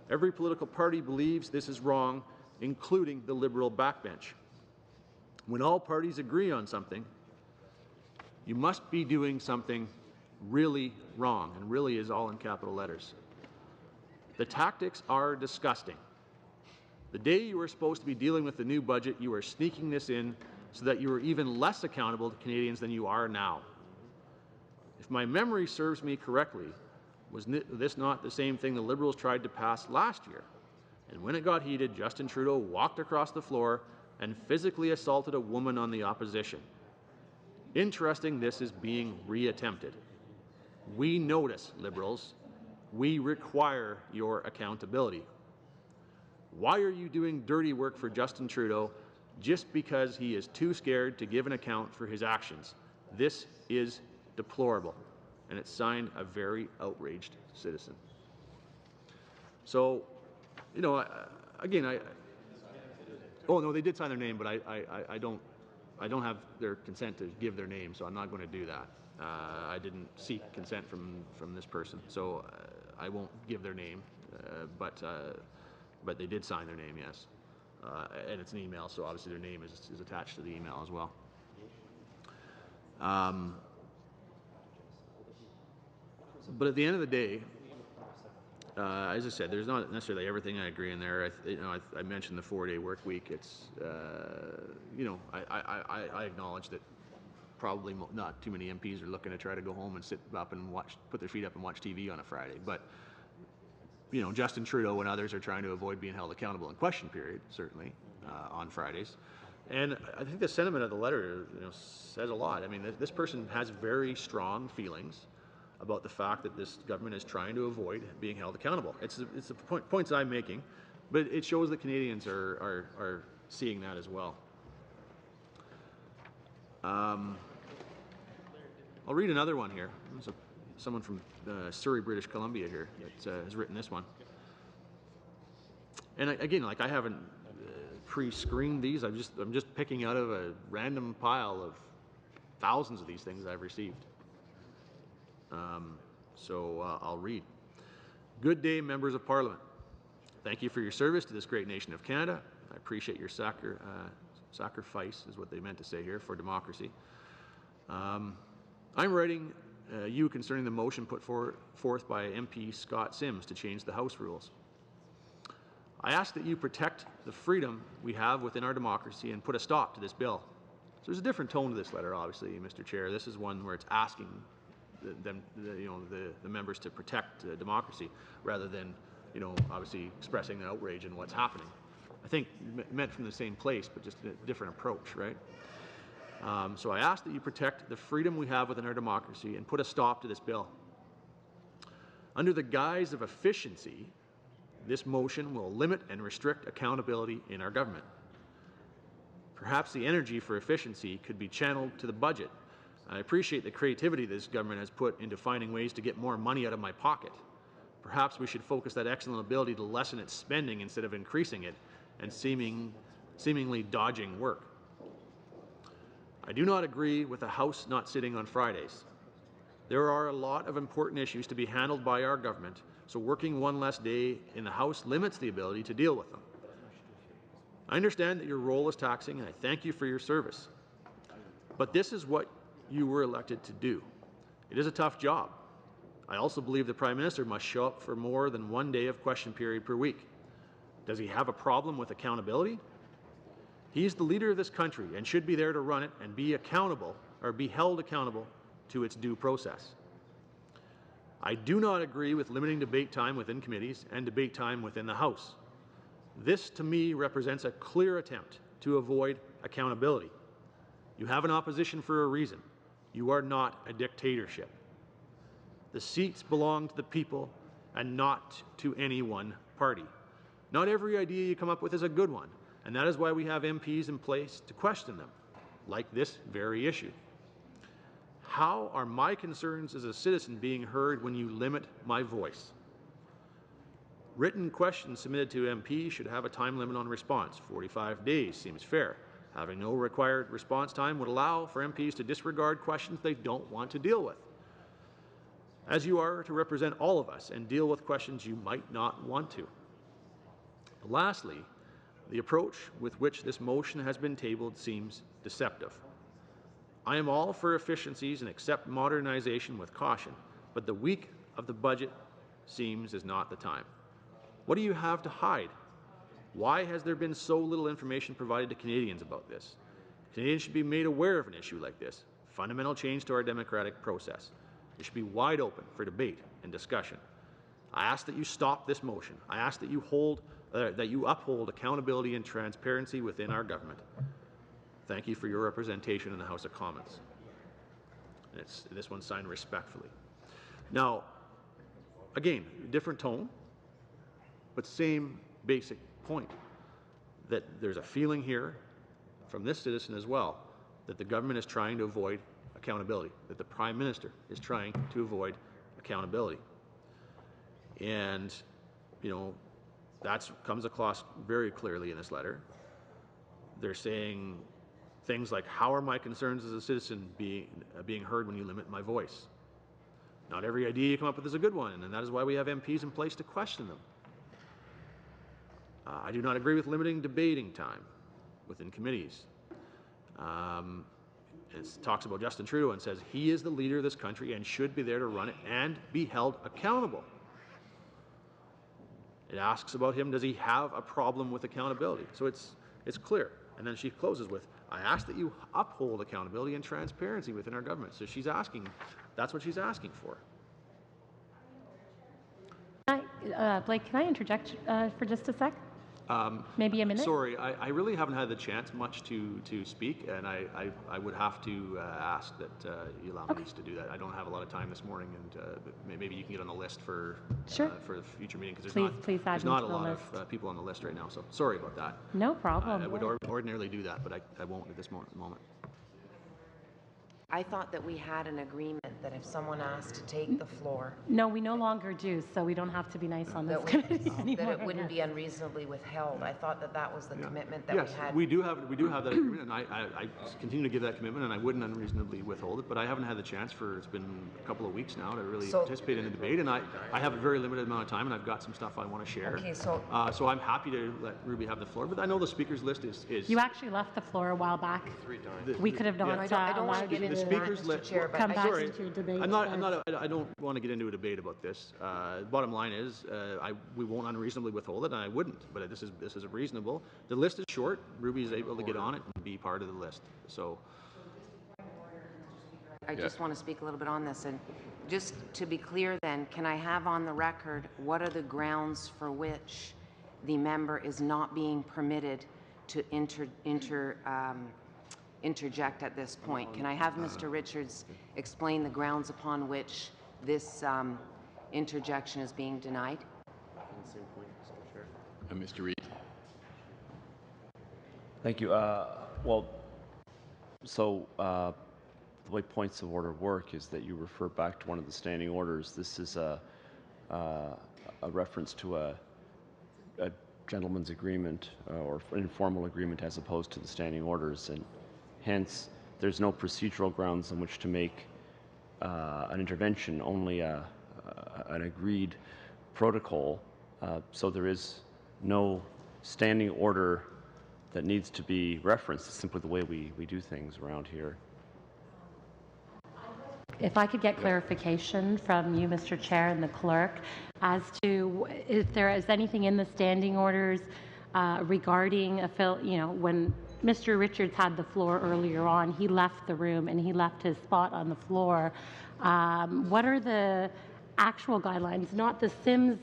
Every political party believes this is wrong, including the Liberal backbench. When all parties agree on something, you must be doing something really wrong, and really is all in capital letters. The tactics are disgusting. The day you were supposed to be dealing with the new budget, you are sneaking this in so that you are even less accountable to Canadians than you are now. If my memory serves me correctly, was this not the same thing the Liberals tried to pass last year? And when it got heated, Justin Trudeau walked across the floor and physically assaulted a woman on the opposition. Interesting, this is being reattempted. We notice, Liberals. We require your accountability. Why are you doing dirty work for Justin Trudeau just because he is too scared to give an account for his actions? This is deplorable. And it's signed a very outraged citizen. So, you know, oh no, they did sign their name, but I don't have their consent to give their name, so I'm not going to do that. I didn't seek consent from this person, so I won't give their name, but they did sign their name, yes. And it's an email, so obviously their name is attached to the email as well. But at the end of the day, as I said, there's not necessarily everything I agree in there. I mentioned the 4-day work week. It's, I acknowledge that probably not too many MPs are looking to try to go home and sit up and put their feet up and watch TV on a Friday. But, you know, Justin Trudeau and others are trying to avoid being held accountable in question period, certainly, on Fridays. And I think the sentiment of the letter, says a lot. I mean, this person has very strong feelings about the fact that this government is trying to avoid being held accountable. It's the points I'm making, but it shows that Canadians are seeing that as well. I'll read another one here. There's someone from Surrey, British Columbia here that has written this one. And again, like, I haven't pre-screened these. I'm just picking out of a random pile of thousands of these things I've received. I'll read. Good day, members of Parliament. Thank you for your service to this great nation of Canada. I appreciate your sacrifice, is what they meant to say here, for democracy. I'm writing you concerning the motion put forth by MP Scott Sims to change the House rules. I ask that you protect the freedom we have within our democracy and put a stop to this bill. So there's a different tone to this letter, obviously, Mr. Chair. This is one where it's asking the members to protect democracy rather than, obviously expressing outrage in what's happening. I think meant from the same place, but just a different approach, right? So I ask that you protect the freedom we have within our democracy and put a stop to this bill. Under the guise of efficiency, this motion will limit and restrict accountability in our government. Perhaps the energy for efficiency could be channeled to the budget. I appreciate the creativity this government has put into finding ways to get more money out of my pocket. Perhaps we should focus that excellent ability to lessen its spending instead of increasing it and seemingly dodging work. I do not agree with the House not sitting on Fridays. There are a lot of important issues to be handled by our government, so working one less day in the House limits the ability to deal with them. I understand that your role is taxing, and I thank you for your service. But this is what you were elected to do. It is a tough job. I also believe the Prime Minister must show up for more than one day of question period per week. Does he have a problem with accountability? He is the leader of this country and should be there to run it and be accountable, or be held accountable to its due process. I do not agree with limiting debate time within committees and debate time within the House. This, to me, represents a clear attempt to avoid accountability. You have an opposition for a reason. You are not a dictatorship. The seats belong to the people and not to any one party. Not every idea you come up with is a good one, and that is why we have MPs in place to question them, like this very issue. How are my concerns as a citizen being heard when you limit my voice? Written questions submitted to MPs should have a time limit on response. 45 days seems fair. Having no required response time would allow for MPs to disregard questions they don't want to deal with, as you are to represent all of us and deal with questions you might not want to. Lastly, the approach with which this motion has been tabled seems deceptive. I am all for efficiencies and accept modernization with caution, but the week of the budget seems is not the time. What do you have to hide? Why has there been so little information provided to Canadians about this? Canadians should be made aware of an issue like this, fundamental change to our democratic process. It should be wide open for debate and discussion. I ask that you stop this motion. I ask that you uphold accountability and transparency within our government. Thank you for your representation in the House of Commons. And this one's signed respectfully. Now, again, different tone, but same basic point, that there's a feeling here from this citizen as well that the government is trying to avoid accountability, that the Prime Minister is trying to avoid accountability. And, that comes across very clearly in this letter. They're saying things like, how are my concerns as a citizen being heard when you limit my voice? Not every idea you come up with is a good one, and that is why we have MPs in place to question them. I do not agree with limiting debating time within committees. It talks about Justin Trudeau and says he is the leader of this country and should be there to run it and be held accountable. It asks about him, does he have a problem with accountability? So it's clear. And then she closes with, I ask that you uphold accountability and transparency within our government. So she's asking, that's what she's asking for. Blake, can I interject for just a sec? Maybe a minute? Sorry, I really haven't had the chance much to speak, and I would have to ask that you allow me to do that. I don't have a lot of time this morning, and maybe you can get on the list for the future meeting, because there's not a lot of people on the list right now, so sorry about that. No problem. I would ordinarily do that, but I won't at this moment. I thought that we had an agreement that if someone asked to take the floor, No, we no longer do, so we don't have to be nice on this committee anymore. that it wouldn't be unreasonably withheld. I thought that that was the commitment that Yes, we had. we do have that agreement, and I continue to give that commitment, and I wouldn't unreasonably withhold it, but I haven't had the chance it's been a couple of weeks now to really participate in the debate, and I have a very limited amount of time, and I've got some stuff I want to share. Okay, so I'm happy to let Ruby have the floor, but I know the speaker's list is You actually left the floor a while back. We could have not I don't want to get into speaker's Mr. list. Chair, but Come I back just- into your debate. I don't want to get into a debate about this. Bottom line is, we won't unreasonably withhold it, and I wouldn't. But this is reasonable. The list is short. Ruby is able to get on it and be part of the list. So. I just want to speak a little bit on this. And just to be clear then, can I have on the record what are the grounds for which the member is not being permitted to interject at this point? Can I have Mr. Richards explain the grounds upon which this interjection is being denied? Mr. Reid. Thank you. The way points of order work is that you refer back to one of the standing orders. This is a reference to a gentleman's agreement or informal agreement as opposed to the standing orders, and hence there's no procedural grounds on which to make an intervention, only an agreed protocol. So there is no standing order that needs to be referenced. It's simply the way we do things around here. If I could get clarification from you, Mr. Chair, and the clerk, as to if there is anything in the standing orders regarding when Mr. Richards had the floor earlier on, he left the room and he left his spot on the floor. What are the actual guidelines, not the Sims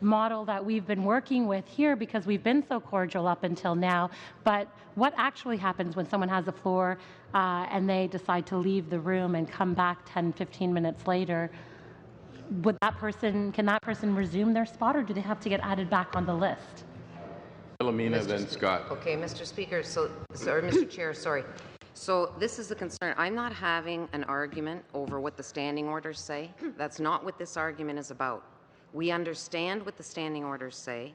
model that we've been working with here because we've been so cordial up until now, but what actually happens when someone has the floor and they decide to leave the room and come back 10, 15 minutes later? Can that person resume their spot, or do they have to get added back on the list? Philomena, then Scott. Okay, Mr. Speaker, Mr. Chair, sorry. So this is the concern. I'm not having an argument over what the standing orders say. That's not what this argument is about. We understand what the standing orders say.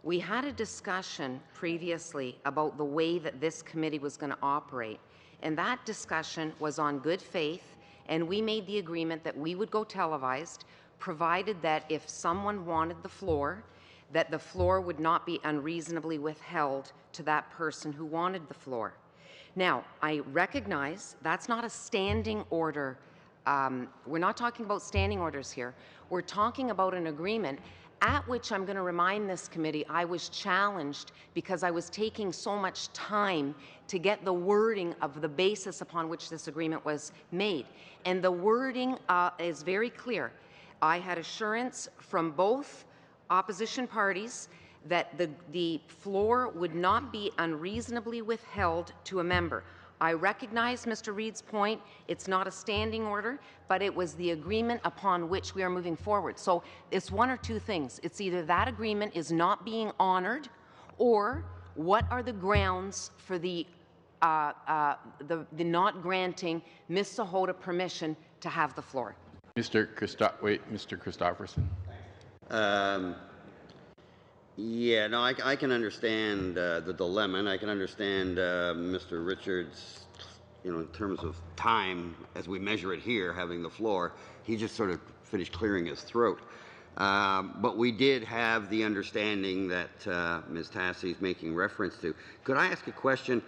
We had a discussion previously about the way that this committee was going to operate, and that discussion was on good faith, and we made the agreement that we would go televised, provided that if someone wanted the floor, that the floor would not be unreasonably withheld to that person who wanted the floor. Now, I recognize that's not a standing order. We're not talking about standing orders here. We're talking about an agreement at which, I'm going to remind this committee, I was challenged because I was taking so much time to get the wording of the basis upon which this agreement was made. And the wording is very clear. I had assurance from both opposition parties that the floor would not be unreasonably withheld to a member. I recognize Mr. Reid's point. It's not a standing order, but it was the agreement upon which we are moving forward. So it's one or two things. It's either that agreement is not being honored, or what are the grounds for the not granting Ms. Sahota permission to have the floor. Mr. Christopherson. Yeah, no, I can understand the dilemma, and I can understand Mr. Richards, in terms of time, as we measure it here, having the floor. He just sort of finished clearing his throat. But we did have the understanding that Ms. Tassi is making reference to. Could I ask a question?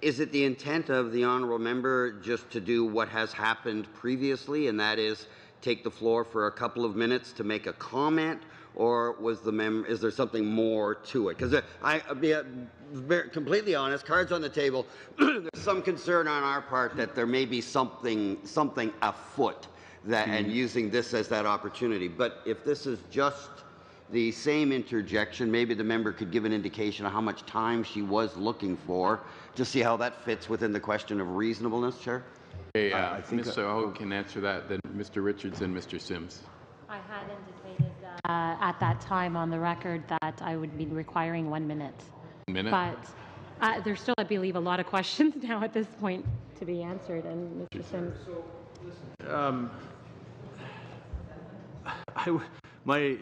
Is it the intent of the honourable member just to do what has happened previously, and that is take the floor for a couple of minutes to make a comment? Or was is there something more to it? Because I'll be completely honest, cards on the table, there's some concern on our part that there may be something afoot, and using this as that opportunity. But if this is just the same interjection, maybe the member could give an indication of how much time she was looking for, to see how that fits within the question of reasonableness, Chair. Okay, Ms. Soho can answer that, then Mr. Richards and Mr. Sims. I had indicated at that time on the record that I would be requiring 1 minute. 1 minute? But there's still, I believe, a lot of questions now at this point to be answered. And Mr. Sims. My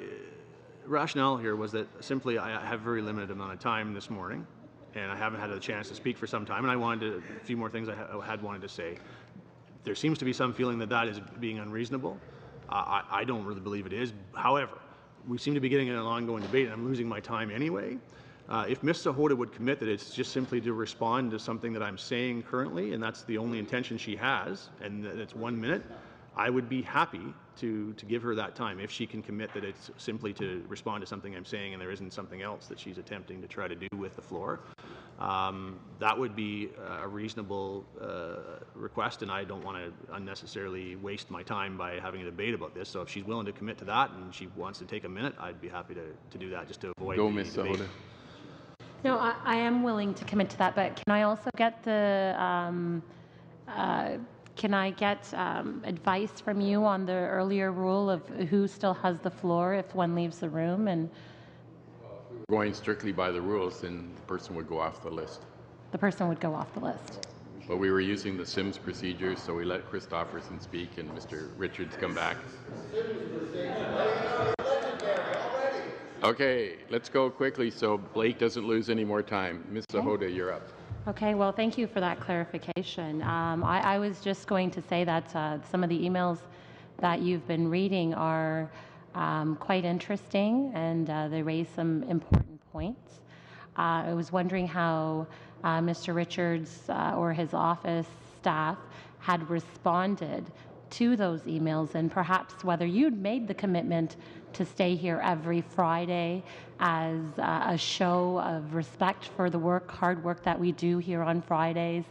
rationale here was that simply I have a very limited amount of time this morning, and I haven't had a chance to speak for some time, and I wanted a few more things I had wanted to say. There seems to be some feeling that that is being unreasonable. I don't really believe it is. However, we seem to be getting in an ongoing debate, and I'm losing my time anyway. If Ms. Sahota would commit that it's just simply to respond to something that I'm saying currently, and that's the only intention she has, and that it's 1 minute, I would be happy to give her that time if she can commit that it's simply to respond to something I'm saying and there isn't something else that she's attempting to try to do with the floor. That would be a reasonable request, and I don't want to unnecessarily waste my time by having a debate about this. So if she's willing to commit to that and she wants to take a minute, I'd be happy to do that just to avoid Go, the Ms. debate. Sahota. No, I am willing to commit to that, but can I also get the advice from you on the earlier rule of who still has the floor if one leaves the room? And Going strictly by the rules, then the person would go off the list. the person would go off the list. But we were using the Sims procedures, so we let Christopherson speak and Mr. Richards come back. Okay, let's go quickly so Blake doesn't lose any more time. Ms. Sahota, you're up. Okay, well, thank you for that clarification. I was just going to say that some of the emails that you've been reading are quite interesting, and they raise some important points. I was wondering how Mr. Richards or his office staff had responded to those emails, and perhaps whether you'd made the commitment to stay here every Friday as a show of respect for the hard work that we do here on Fridays.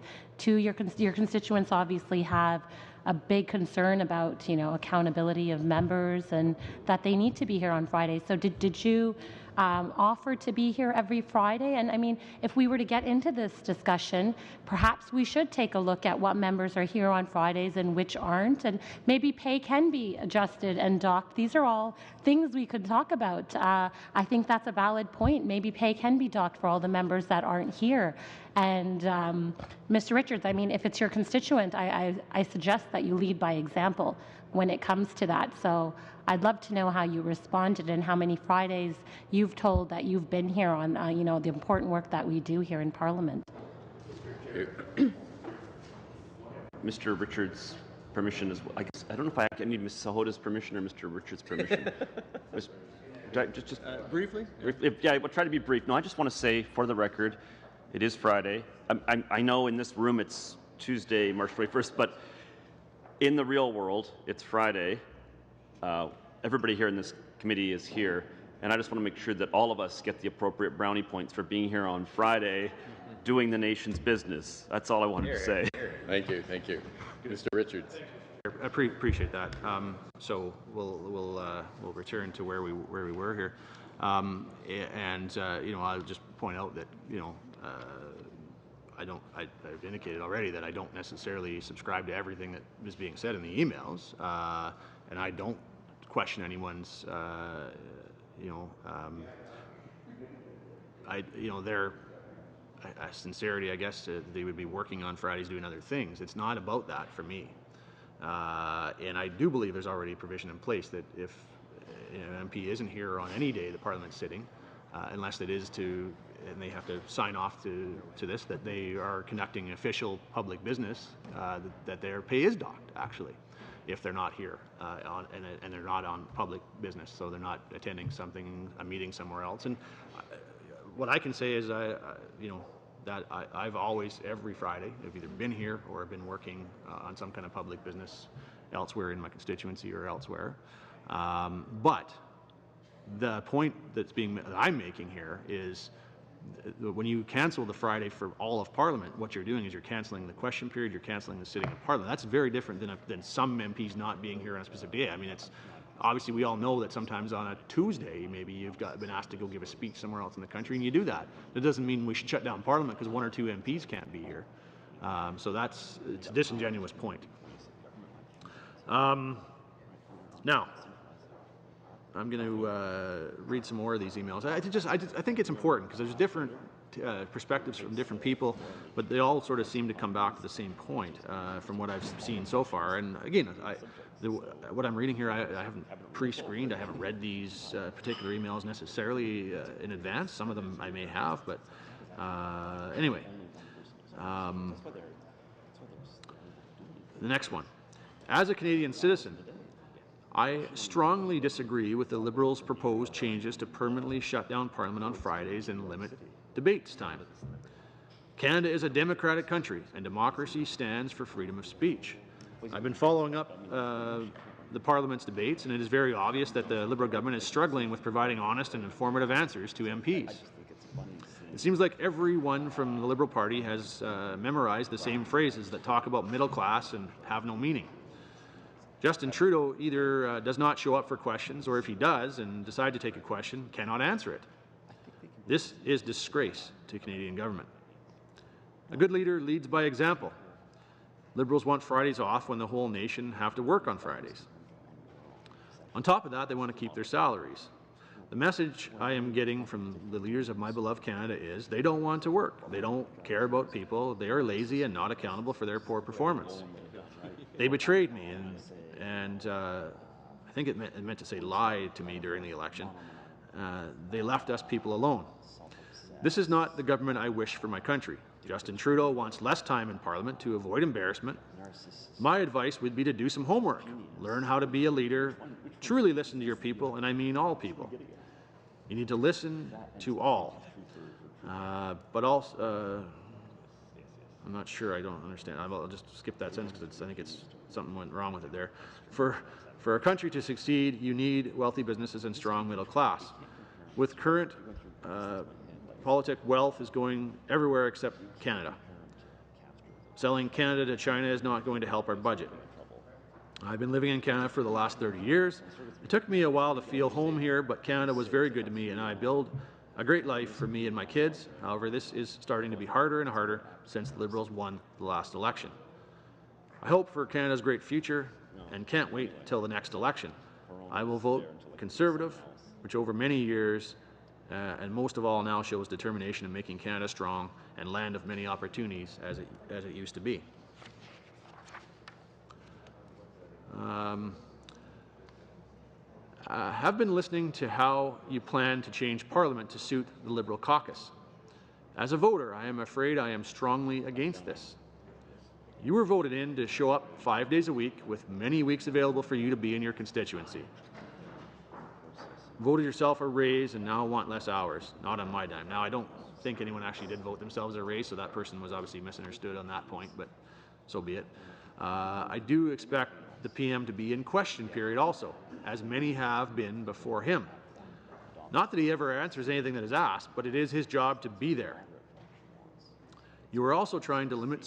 Your constituents obviously have a big concern about, accountability of members and that they need to be here on Fridays. So did you offer to be here every Friday? And I mean, if we were to get into this discussion, perhaps we should take a look at what members are here on Fridays and which aren't, and maybe pay can be adjusted and docked. These are all things we could talk about. I think that's a valid point. Maybe pay can be docked for all the members that aren't here. And Mr. Richards, I mean, if it's your constituent, I suggest that you lead by example when it comes to that. So I'd love to know how you responded and how many Fridays you've told that you've been here on, the important work that we do here in Parliament. Mr. Richards' permission is, I guess, I don't know if I need Ms. Sahota's permission or Mr. Richards' permission. Briefly? Yeah, we'll try to be brief. No, I just want to say, for the record, it is Friday. I know in this room it's Tuesday, March 21st, but in the real world, it's Friday. Everybody here in this committee is here, and I just want to make sure that all of us get the appropriate brownie points for being here on Friday doing the nation's business. That's all I wanted to say. Thank you, thank you. Mr. Richards. I appreciate that. So we'll return to where we were here, I'll just point out that I've indicated already that I don't necessarily subscribe to everything that is being said in the emails, and I don't question anyone's their sincerity. I guess they would be working on Fridays doing other things. It's not about that for me. And I do believe there's already a provision in place that if an MP isn't here on any day the Parliament's sitting, unless it is and they have to sign off to this, that they are conducting official public business, that their pay is docked, actually, if they're not here and they're not on public business, so they're not attending a meeting somewhere else. And what I can say is, that I've always, every Friday, I've either been here or I've been working on some kind of public business elsewhere in my constituency or elsewhere. But the point that I'm making here is when you cancel the Friday for all of Parliament, what you're doing is you're cancelling the question period, you're cancelling the sitting of Parliament. That's very different than some MPs not being here on a specific day. I mean, it's obviously we all know that sometimes on a Tuesday, maybe you've been asked to go give a speech somewhere else in the country, and you do that. That doesn't mean we should shut down Parliament because one or two MPs can't be here. So it's a disingenuous point. Now, I'm going to read some more of these emails. I think it's important because there's different perspectives from different people, but they all sort of seem to come back to the same point from what I've seen so far. And again, what I'm reading here, I haven't pre-screened. I haven't read these particular emails necessarily in advance. Some of them I may have, but anyway. The next one. As a Canadian citizen, I strongly disagree with the Liberals' proposed changes to permanently shut down Parliament on Fridays and limit debates time. Canada is a democratic country, and democracy stands for freedom of speech. I've been following up the Parliament's debates, and it is very obvious that the Liberal government is struggling with providing honest and informative answers to MPs. It seems like everyone from the Liberal Party has memorized the same phrases that talk about middle class and have no meaning. Justin Trudeau either does not show up for questions, or if he does and decide to take a question, cannot answer it. This is disgrace to Canadian government. A good leader leads by example. Liberals want Fridays off when the whole nation have to work on Fridays. On top of that, they want to keep their salaries. The message I am getting from the leaders of my beloved Canada is they don't want to work. They don't care about people. They are lazy and not accountable for their poor performance. They betrayed me and I think it meant to say lied to me during the election. They left us people alone. This is not the government I wish for my country. Justin Trudeau wants less time in Parliament to avoid embarrassment. My advice would be to do some homework, learn how to be a leader, truly listen to your people, and I mean all people. You need to listen to all. But also, I'm not sure, I don't understand. I'll just skip that sentence because I think it's something went wrong with it there. For a country to succeed, you need wealthy businesses and strong middle class. With current politic, wealth is going everywhere except Canada. Selling Canada to China is not going to help our budget. I've been living in Canada for the last 30 years. It took me a while to feel home here, but Canada was very good to me, and I built a great life for me and my kids. However, this is starting to be harder and harder since the Liberals won the last election. I hope for Canada's great future and can't wait till the next election. I will vote Conservative, which over many years and most of all now shows determination in making Canada strong and land of many opportunities as it used to be. I have been listening to how you plan to change Parliament to suit the Liberal caucus. As a voter, I am afraid I am strongly against this. You were voted in to show up 5 days a week with many weeks available for you to be in your constituency. Voted yourself a raise and now want less hours. Not on my dime. Now, I don't think anyone actually did vote themselves a raise, so that person was obviously misunderstood on that point, but so be it. I do expect the PM to be in question period also, as many have been before him. Not that he ever answers anything that is asked, but it is his job to be there. You are also trying to limit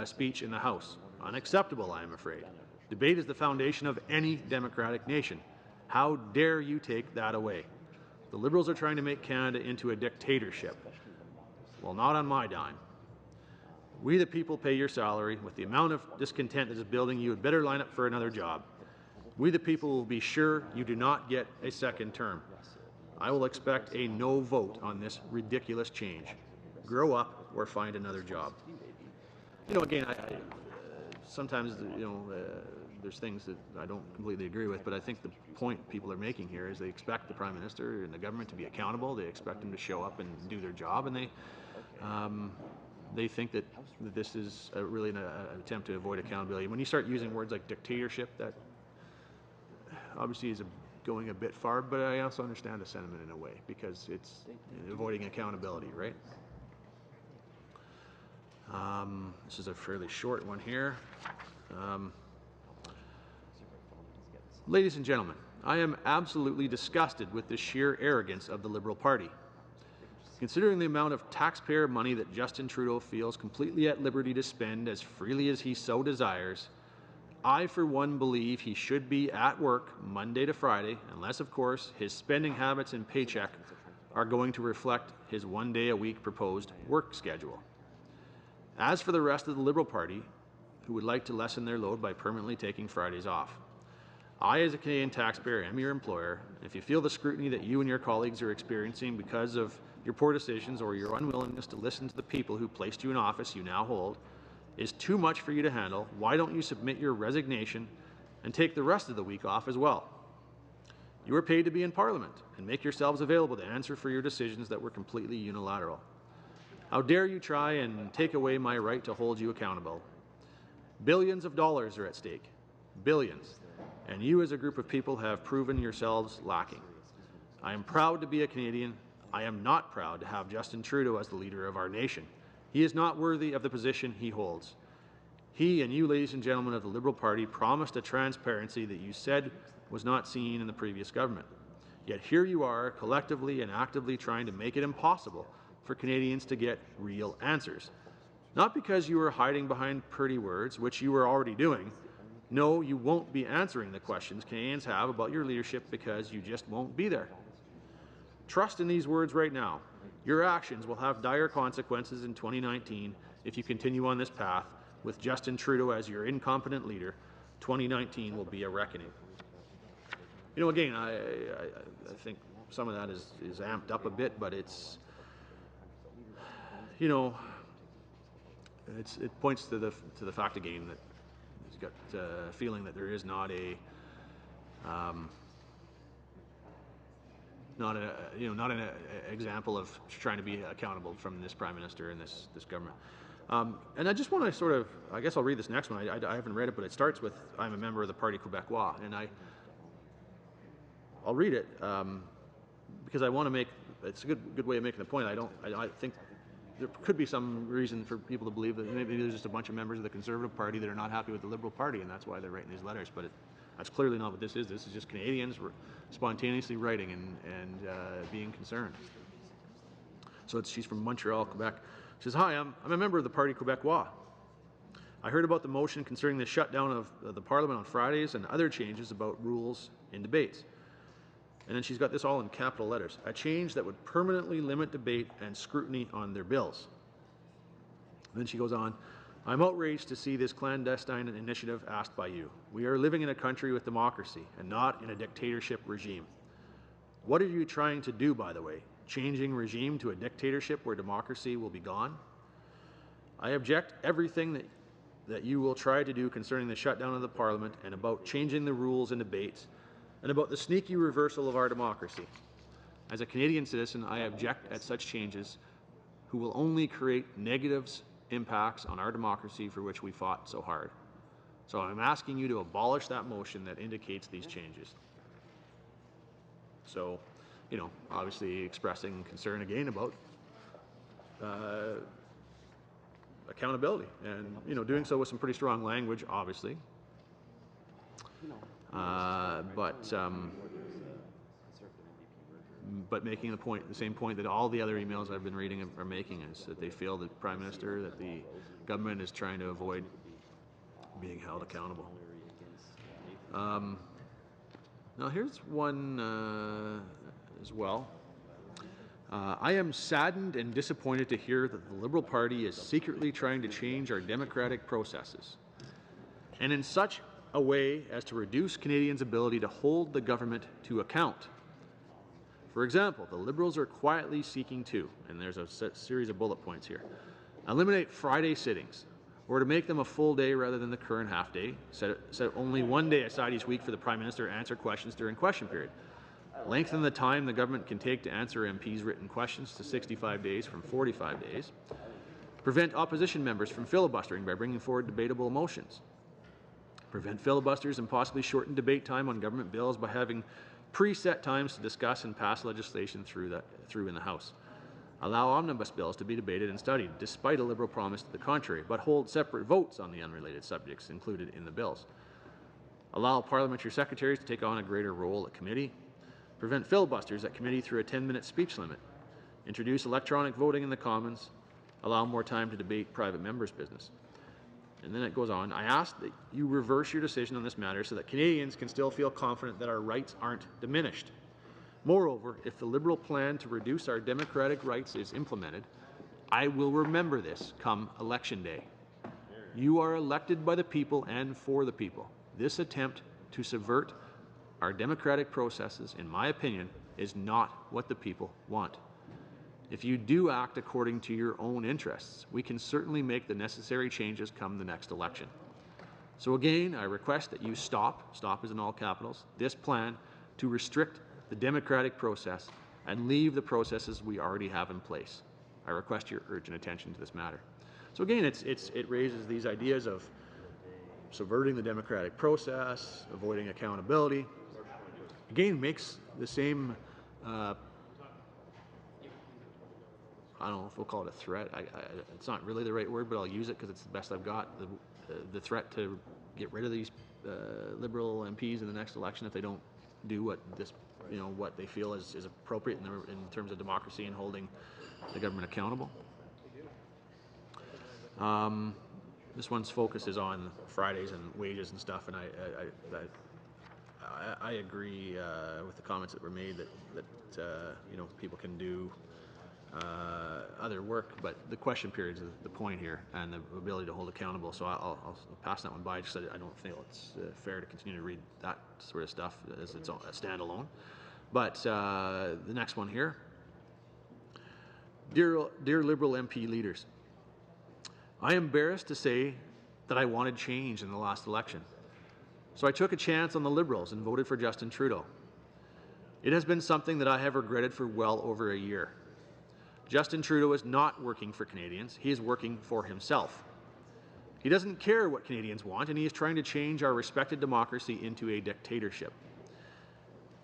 speech in the House. Unacceptable, I am afraid. Debate is the foundation of any democratic nation. How dare you take that away? The Liberals are trying to make Canada into a dictatorship. Well, not on my dime. We the people pay your salary. With the amount of discontent that is building, you had better line up for another job. We the people will be sure you do not get a second term. I will expect a no vote on this ridiculous change. Grow up or find another job. You know, again, sometimes, there's things that I don't completely agree with, but I think the point people are making here is they expect the Prime Minister and the government to be accountable. They expect them to show up and do their job, and they think that this is really an attempt to avoid accountability. When you start using words like dictatorship, that obviously is going a bit far, but I also understand the sentiment in a way, because it's avoiding accountability, right? This is a fairly short one here. Ladies and gentlemen, I am absolutely disgusted with the sheer arrogance of the Liberal Party. Considering the amount of taxpayer money that Justin Trudeau feels completely at liberty to spend as freely as he so desires, I for one believe he should be at work Monday to Friday, unless of course his spending habits and paycheck are going to reflect his 1 day a week proposed work schedule. As for the rest of the Liberal Party, who would like to lessen their load by permanently taking Fridays off, I, as a Canadian taxpayer, am your employer. If you feel the scrutiny that you and your colleagues are experiencing because of your poor decisions or your unwillingness to listen to the people who placed you in office you now hold is too much for you to handle, why don't you submit your resignation and take the rest of the week off as well? You are paid to be in Parliament and make yourselves available to answer for your decisions that were completely unilateral. How dare you try and take away my right to hold you accountable? Billions of dollars are at stake. Billions. and you as a group of people have proven yourselves lacking. I am proud to be a Canadian. I am not proud to have Justin Trudeau as the leader of our nation. He is not worthy of the position he holds. He and you, ladies and gentlemen of the Liberal Party, promised a transparency that you said was not seen in the previous government. Yet here you are, collectively and actively trying to make it impossible for Canadians to get real answers. Not because you are hiding behind pretty words, which you were already doing. No, you won't be answering the questions Canadians have about your leadership because you just won't be there. Trust in these words right now. Your actions will have dire consequences in 2019 if you continue on this path. With Justin Trudeau as your incompetent leader, 2019 will be a reckoning. You know, again, I think some of that is amped up a bit, but it's, you know, it points to the fact again that he's got a feeling that there is not an example of trying to be accountable from this Prime Minister and this government. And I just want to sort of, I guess I'll read this next one. I haven't read it, but it starts with, I'm a member of the Parti Québécois, and I'll read it because I want to make, it's a good way of making the point. I think there could be some reason for people to believe that maybe there's just a bunch of members of the Conservative Party that are not happy with the Liberal Party, and that's why they're writing these letters. But that's clearly not what this is. This is just Canadians spontaneously writing and being concerned. So she's from Montreal, Quebec. She says, hi, I'm a member of the Parti Québécois. I heard about the motion concerning the shutdown of the Parliament on Fridays and other changes about rules in debates. And then she's got this all in capital letters. A change that would permanently limit debate and scrutiny on their bills. And then she goes on, I'm outraged to see this clandestine initiative asked by you. We are living in a country with democracy and not in a dictatorship regime. What are you trying to do, by the way? Changing regime to a dictatorship where democracy will be gone? I object everything that you will try to do concerning the shutdown of the Parliament and about changing the rules in debates and about the sneaky reversal of our democracy. As a Canadian citizen, I object at such changes who will only create negatives impacts on our democracy for which we fought so hard. So I'm asking you to abolish that motion that indicates these changes. So, you know, obviously expressing concern again about accountability and, you know, doing so with some pretty strong language, obviously. But making the same point that all the other emails I've been reading are making, is that they feel that the Prime Minister, that the government is trying to avoid being held accountable. Now here's one as well. I am saddened and disappointed to hear that the Liberal Party is secretly trying to change our democratic processes, and in such a way as to reduce Canadians' ability to hold the government to account. For example, the Liberals are quietly seeking to, and there's a series of bullet points here, eliminate Friday sittings, or to make them a full day rather than the current half day, set only one day aside each week for the Prime Minister to answer questions during question period, lengthen the time the government can take to answer MPs' written questions to 65 days from 45 days, prevent opposition members from filibustering by bringing forward debatable motions, prevent filibusters and possibly shorten debate time on government bills by having preset times to discuss and pass legislation through in the House. Allow omnibus bills to be debated and studied, despite a Liberal promise to the contrary, but hold separate votes on the unrelated subjects included in the bills. Allow parliamentary secretaries to take on a greater role at committee. Prevent filibusters at committee through a 10-minute speech limit. Introduce electronic voting in the Commons. Allow more time to debate private members' business. And then it goes on, I ask that you reverse your decision on this matter so that Canadians can still feel confident that our rights aren't diminished. Moreover, if the Liberal plan to reduce our democratic rights is implemented, I will remember this come Election Day. You are elected by the people and for the people. This attempt to subvert our democratic processes, in my opinion, is not what the people want. If you do act according to your own interests, we can certainly make the necessary changes come the next election. So again, I request that you stop is in all capitals, this plan to restrict the democratic process and leave the processes we already have in place. I request your urgent attention to this matter. So again, it raises these ideas of subverting the democratic process, avoiding accountability. Again, makes the same, I don't know if we'll call it a threat. It's not really the right word, but I'll use it because it's the best I've got. The threat to get rid of these Liberal MPs in the next election if they don't do what what they feel is appropriate in terms of democracy and holding the government accountable. This one's focus is on Fridays and wages and stuff, and I agree with the comments that were made that people can do other work, but the question period is the point here, and the ability to hold accountable. So I'll pass that one by. Just I don't feel it's fair to continue to read that sort of stuff as its own a standalone. But the next one here, dear Liberal MP leaders, I am embarrassed to say that I wanted change in the last election, so I took a chance on the Liberals and voted for Justin Trudeau. It has been something that I have regretted for well over a year. Justin Trudeau is not working for Canadians, he is working for himself. He doesn't care what Canadians want, and he is trying to change our respected democracy into a dictatorship.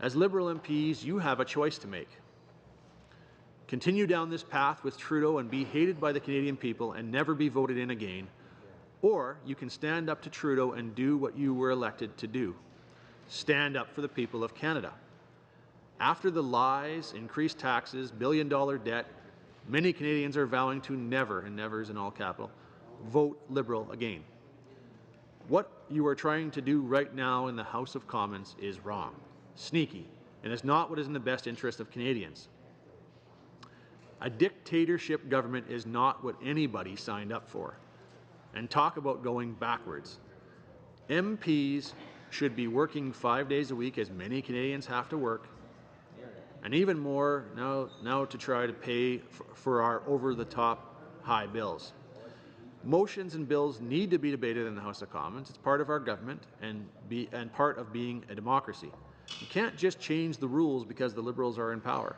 As Liberal MPs, you have a choice to make. Continue down this path with Trudeau and be hated by the Canadian people and never be voted in again, or you can stand up to Trudeau and do what you were elected to do. Stand up for the people of Canada. After the lies, increased taxes, billion-dollar debt, many Canadians are vowing to never, and never is in all capital, vote Liberal again. What you are trying to do right now in the House of Commons is wrong, sneaky, and is not what is in the best interest of Canadians. A dictatorship government is not what anybody signed up for. And talk about going backwards. MPs should be working 5 days a week, as many Canadians have to work, and even more now to try to pay for our over-the-top high bills. Motions and bills need to be debated in the House of Commons. It's part of our government and part of being a democracy. You can't just change the rules because the Liberals are in power.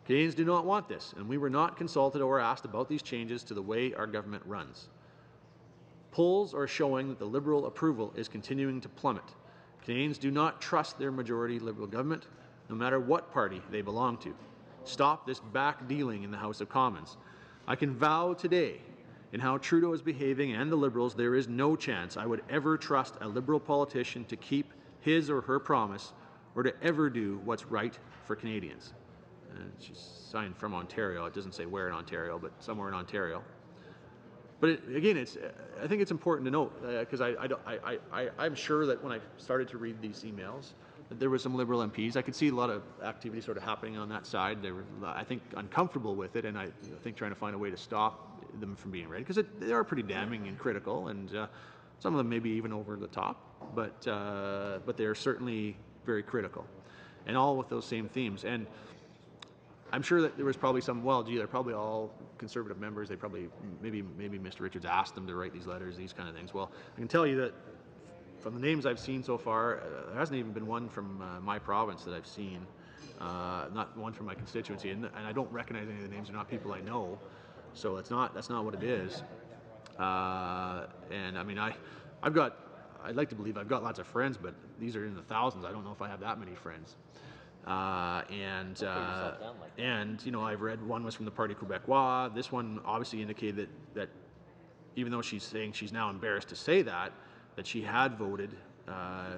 Canadians do not want this, and we were not consulted or asked about these changes to the way our government runs. Polls are showing that the Liberal approval is continuing to plummet. Canadians do not trust their majority Liberal government, no matter what party they belong to. Stop this back-dealing in the House of Commons. I can vow today, in how Trudeau is behaving and the Liberals, there is no chance I would ever trust a Liberal politician to keep his or her promise or to ever do what's right for Canadians. And she's signed from Ontario. It doesn't say where in Ontario, but somewhere in Ontario. But again, I think it's important to note, because I'm sure that when I started to read these emails, that there were some Liberal MPs. I could see a lot of activity sort of happening on that side. They were, I think, uncomfortable with it, and I think trying to find a way to stop them from being read, because they are pretty damning and critical, and some of them maybe even over the top, but they are certainly very critical, and all with those same themes. And I'm sure that there was probably some, well, gee, they're probably all Conservative members. They probably, maybe Mr. Richards asked them to write these letters, these kind of things. Well, I can tell you that from the names I've seen so far, there hasn't even been one from my province that I've seen, not one from my constituency, and I don't recognize any of the names. They're not people I know, so that's not what it is. And I mean, I'd like to believe I've got lots of friends, but these are in the thousands. I don't know if I have that many friends. And I've read one was from the Parti Québécois. This one obviously indicated that even though she's saying she's now embarrassed to say that she had voted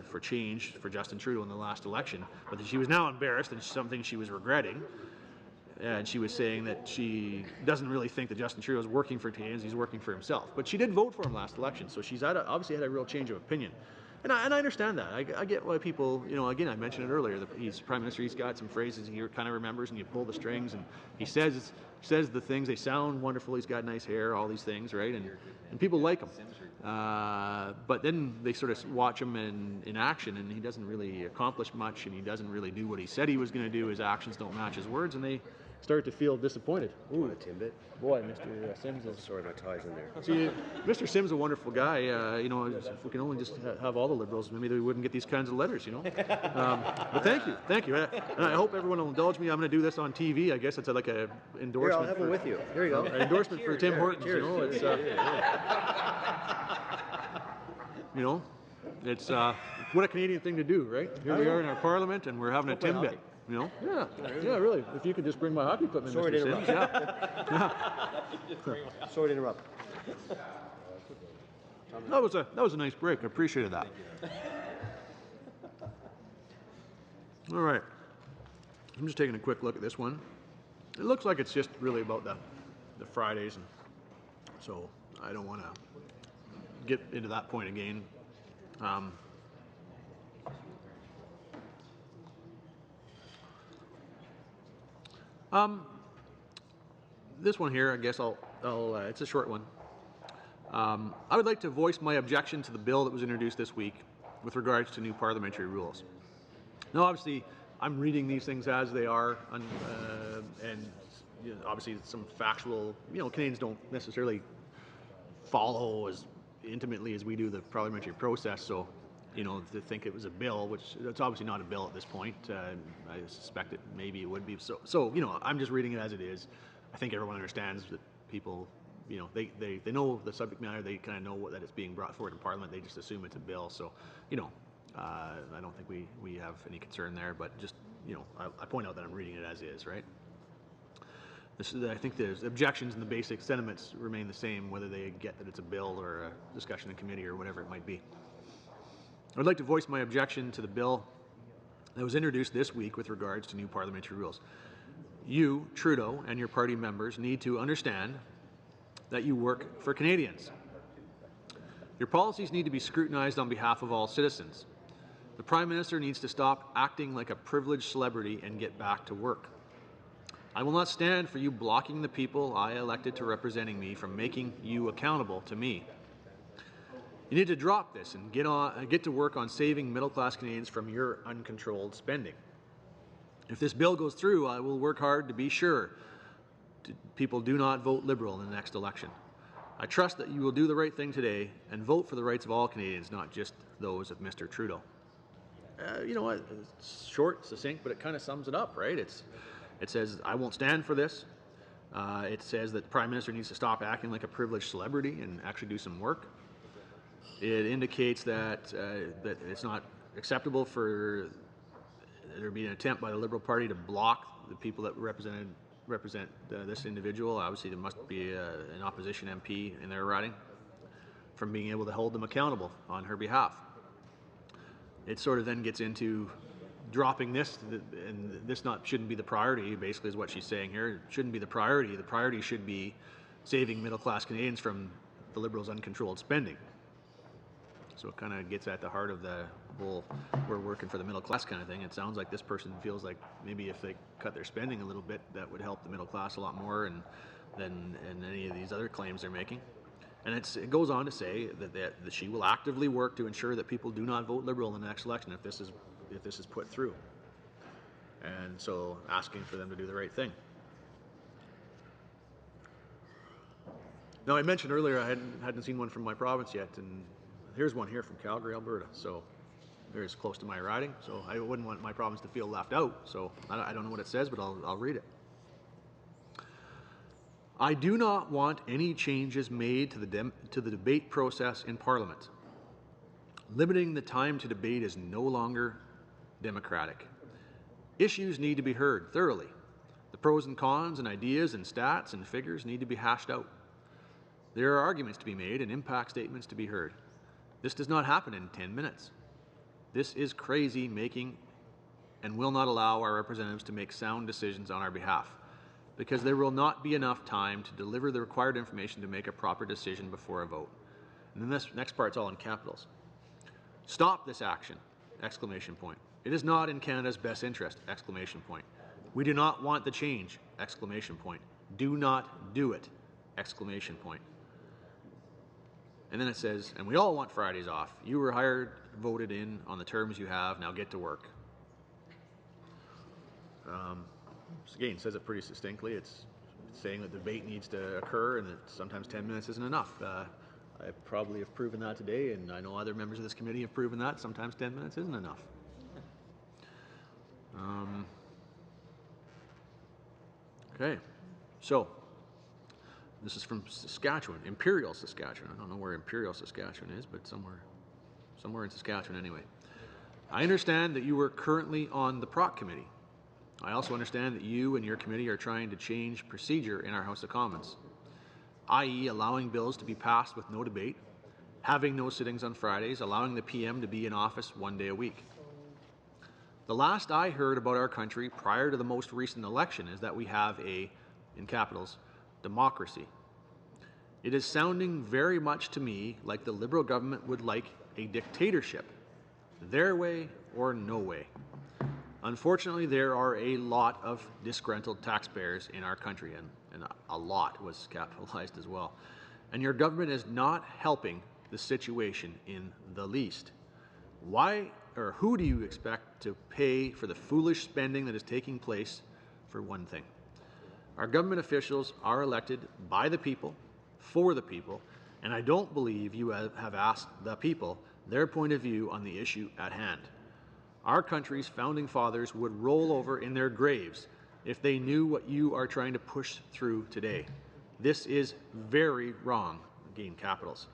for change for Justin Trudeau in the last election, but that she was now embarrassed and something she was regretting. And she was saying that she doesn't really think that Justin Trudeau is working for Canadians, he's working for himself. But she did vote for him last election, so she's obviously had a real change of opinion. And I understand that. I get why people, again, I mentioned it earlier, that he's Prime Minister, he's got some phrases he kind of remembers, and you pull the strings, and he says the things, they sound wonderful, he's got nice hair, all these things, right? And people like him. But then they sort of watch him in action, and he doesn't really accomplish much, and he doesn't really do what he said he was going to do. His actions don't match his words, and they start to feel disappointed. Ooh, a Timbit. Boy, Mr. Sims is... Sorry, my tie's in there. See, Mr. Sims is a wonderful guy. If we can only just have all the Liberals, maybe we wouldn't get these kinds of letters, But thank you. And I hope everyone will indulge me. I'm going to do this on TV. I guess it's like a endorsement. Here, I'll have one with you. Here you go. An endorsement for Tim Hortons. Cheers. It's... you know, it's what a Canadian thing to do, right? Here we are in our parliament, and we're having a Timbit. You know? Yeah, really. If you could just bring my hockey equipment, Sorry Mr. to interrupt. Sims. Sorry to interrupt. That was a nice break. I appreciated that. All right. I'm just taking a quick look at this one. It looks like it's just really about the Fridays, and so I don't want to get into that point again. This one here, I guess I'll it's a short one. I would like to voice my objection to the bill that was introduced this week with regards to new parliamentary rules. Now, obviously, I'm reading these things as they are, and you know, obviously some factual, Canadians don't necessarily follow as intimately as we do the parliamentary process, so, to think it was a bill, which it's obviously not a bill at this point. I suspect maybe it would be. So, I'm just reading it as it is. I think everyone understands that people, they know the subject matter, they kind of know that it's being brought forward in Parliament, they just assume it's a bill, so, I don't think we have any concern there, but just, I point out that I'm reading it as is, right? I think the objections and the basic sentiments remain the same, whether they get that it's a bill or a discussion in committee or whatever it might be. I would like to voice my objection to the bill that was introduced this week with regards to new parliamentary rules. You, Trudeau, and your party members need to understand that you work for Canadians. Your policies need to be scrutinized on behalf of all citizens. The Prime Minister needs to stop acting like a privileged celebrity and get back to work. I will not stand for you blocking the people I elected to representing me from making you accountable to me. You need to drop this and get to work on saving middle-class Canadians from your uncontrolled spending. If this bill goes through, I will work hard to be sure people do not vote Liberal in the next election. I trust that you will do the right thing today and vote for the rights of all Canadians, not just those of Mr. Trudeau. You know what? It's short, succinct, but it kind of sums it up, right? It says, I won't stand for this. It says that the Prime Minister needs to stop acting like a privileged celebrity and actually do some work. It indicates that that it's not acceptable for there be an attempt by the Liberal Party to block the people that represent this individual. Obviously, there must be an opposition MP in their riding from being able to hold them accountable on her behalf. It sort of then gets into dropping this, and this shouldn't be the priority, basically is what she's saying here. It shouldn't be the priority. The priority should be saving middle-class Canadians from the Liberals' uncontrolled spending. So it kind of gets at the heart of the whole we're working for the middle class kind of thing. It sounds like this person feels like maybe if they cut their spending a little bit, that would help the middle class a lot more than any of these other claims they're making. And it goes on to say that she will actively work to ensure that people do not vote Liberal in the next election if this is put through. And so asking for them to do the right thing. Now, I mentioned earlier I hadn't seen one from my province yet, and here's one here from Calgary, Alberta. So they're as close to my riding, so I wouldn't want my province to feel left out. So I don't know what it says, but I'll read it. I do not want any changes made to the debate process in Parliament. Limiting the time to debate is no longer democratic. Issues need to be heard thoroughly. The pros and cons and ideas and stats and figures need to be hashed out. There are arguments to be made and impact statements to be heard. This does not happen in 10 minutes. This is crazy making and will not allow our representatives to make sound decisions on our behalf because there will not be enough time to deliver the required information to make a proper decision before a vote. And then this next part's all in capitals. Stop this action! Exclamation point. It is not in Canada's best interest! Exclamation point. We do not want the change! Exclamation point. Do not do it! Exclamation point. And then it says, and we all want Fridays off. You were hired, voted in on the terms you have. Now get to work. Again, it says it pretty succinctly. It's saying that the debate needs to occur and that sometimes 10 minutes isn't enough. I probably have proven that today, and I know other members of this committee have proven that. Sometimes 10 minutes isn't enough. Okay, so this is from Saskatchewan, Imperial, Saskatchewan. I don't know where Imperial, Saskatchewan is, but somewhere somewhere in Saskatchewan anyway. I understand that you are currently on the PROC committee. I also understand that you and your committee are trying to change procedure in our House of Commons, i.e. allowing bills to be passed with no debate, having no sittings on Fridays, allowing the PM to be in office 1 day a week. The last I heard about our country prior to the most recent election is that we have a, in capitals, democracy. It is sounding very much to me like the Liberal government would like a dictatorship, their way or no way. Unfortunately, there are a lot of disgruntled taxpayers in our country, and a lot was capitalized as well. And your government is not helping the situation in the least. Why or who do you expect to pay for the foolish spending that is taking place, for one thing? Our government officials are elected by the people, for the people, and I don't believe you have asked the people their point of view on the issue at hand. Our country's founding fathers would roll over in their graves if they knew what you are trying to push through today. This is very wrong, again, capitals.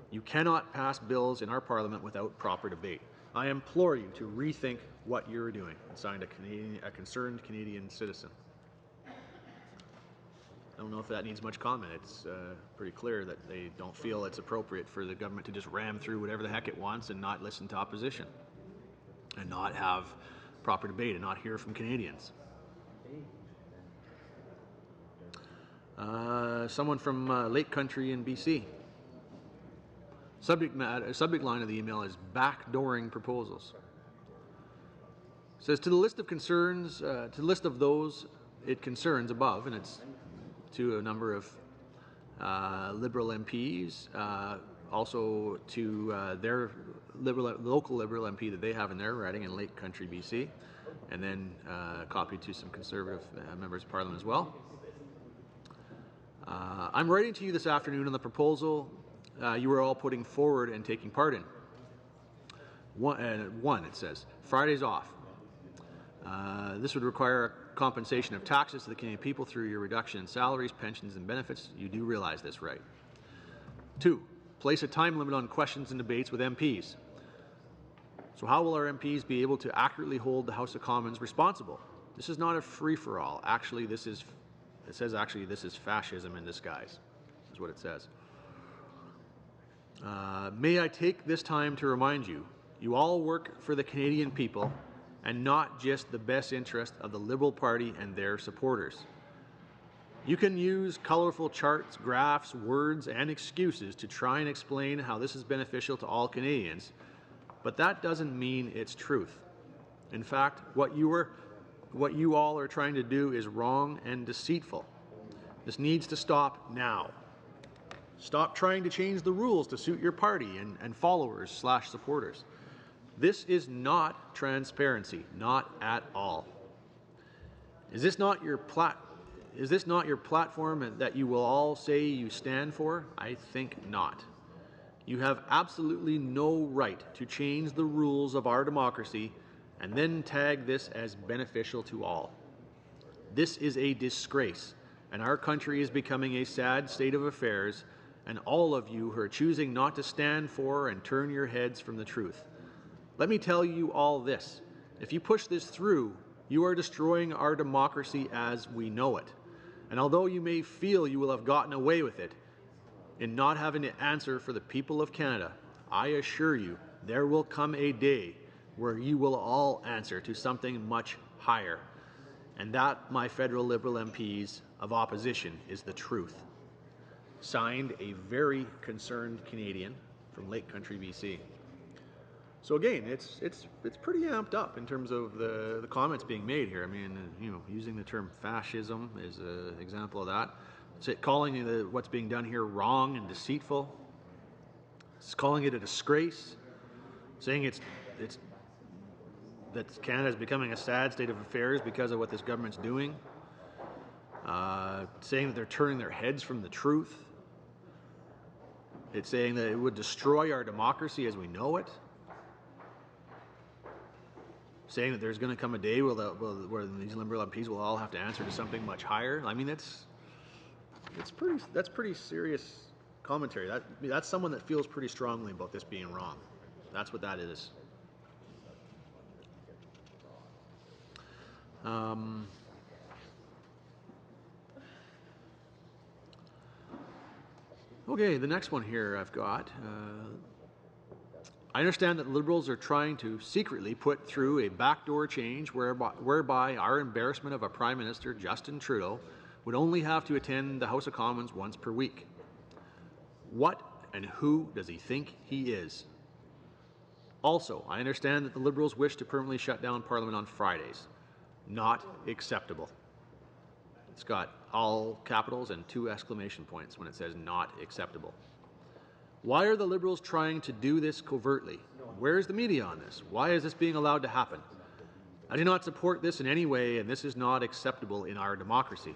You cannot pass bills in our Parliament without proper debate. I implore you to rethink what you're doing, signed a concerned Canadian citizen. I don't know if that needs much comment. It's pretty clear that they don't feel it's appropriate for the government to just ram through whatever the heck it wants and not listen to opposition, and not have proper debate, and not hear from Canadians. Someone from Lake Country in BC. Subject line of the email is backdooring proposals. It says, to the list of concerns, to the list of those it concerns above, and it's to a number of Liberal MPs, also to their local Liberal MP that they have in their riding in Lake Country, BC, and then copied to some Conservative members of Parliament as well. I'm writing to you this afternoon on the proposal you are all putting forward and taking part in. One, it says, Fridays off. This would require a compensation of taxes to the Canadian people through your reduction in salaries, pensions, and benefits. You do realize this, right? 2, place a time limit on questions and debates with MPs. So how will our MPs be able to accurately hold the House of Commons responsible? This is not a free-for-all. Actually, this is fascism in disguise, is what it says. May I take this time to remind you, you all work for the Canadian people and not just the best interest of the Liberal Party and their supporters. You can use colorful charts, graphs, words, and excuses to try and explain how this is beneficial to all Canadians, but that doesn't mean it's truth. In fact, what you all are trying to do is wrong and deceitful. This needs to stop now. Stop trying to change the rules to suit your party and followers/supporters. This is not transparency, not at all. Is this not your platform that you will all say you stand for? I think not. You have absolutely no right to change the rules of our democracy and then tag this as beneficial to all. This is a disgrace, and our country is becoming a sad state of affairs, and all of you who are choosing not to stand for and turn your heads from the truth. Let me tell you all this. If you push this through, you are destroying our democracy as we know it. And although you may feel you will have gotten away with it in not having to answer for the people of Canada, I assure you there will come a day where you will all answer to something much higher. And that, my federal Liberal MPs of opposition, is the truth. Signed, a very concerned Canadian from Lake Country, BC. So again, it's pretty amped up in terms of the comments being made here. I mean, using the term fascism is an example of that. It's calling what's being done here wrong and deceitful. It's calling it a disgrace. Saying that Canada is becoming a sad state of affairs because of what this government's doing. Saying that they're turning their heads from the truth. It's saying that it would destroy our democracy as we know it. Saying that there's going to come a day where these Liberal MPs will all have to answer to something much higher. I mean, that's pretty serious commentary. That's someone that feels pretty strongly about this being wrong. That's what that is. Okay, the next one here I've got. I understand that Liberals are trying to secretly put through a backdoor change whereby our embarrassment of a Prime Minister, Justin Trudeau, would only have to attend the House of Commons once per week. What and who does he think he is? Also, I understand that the Liberals wish to permanently shut down Parliament on Fridays. Not acceptable. It's got all capitals and 2 exclamation points when it says not acceptable. Why are the Liberals trying to do this covertly? Where is the media on this? Why is this being allowed to happen? I do not support this in any way, and this is not acceptable in our democracy.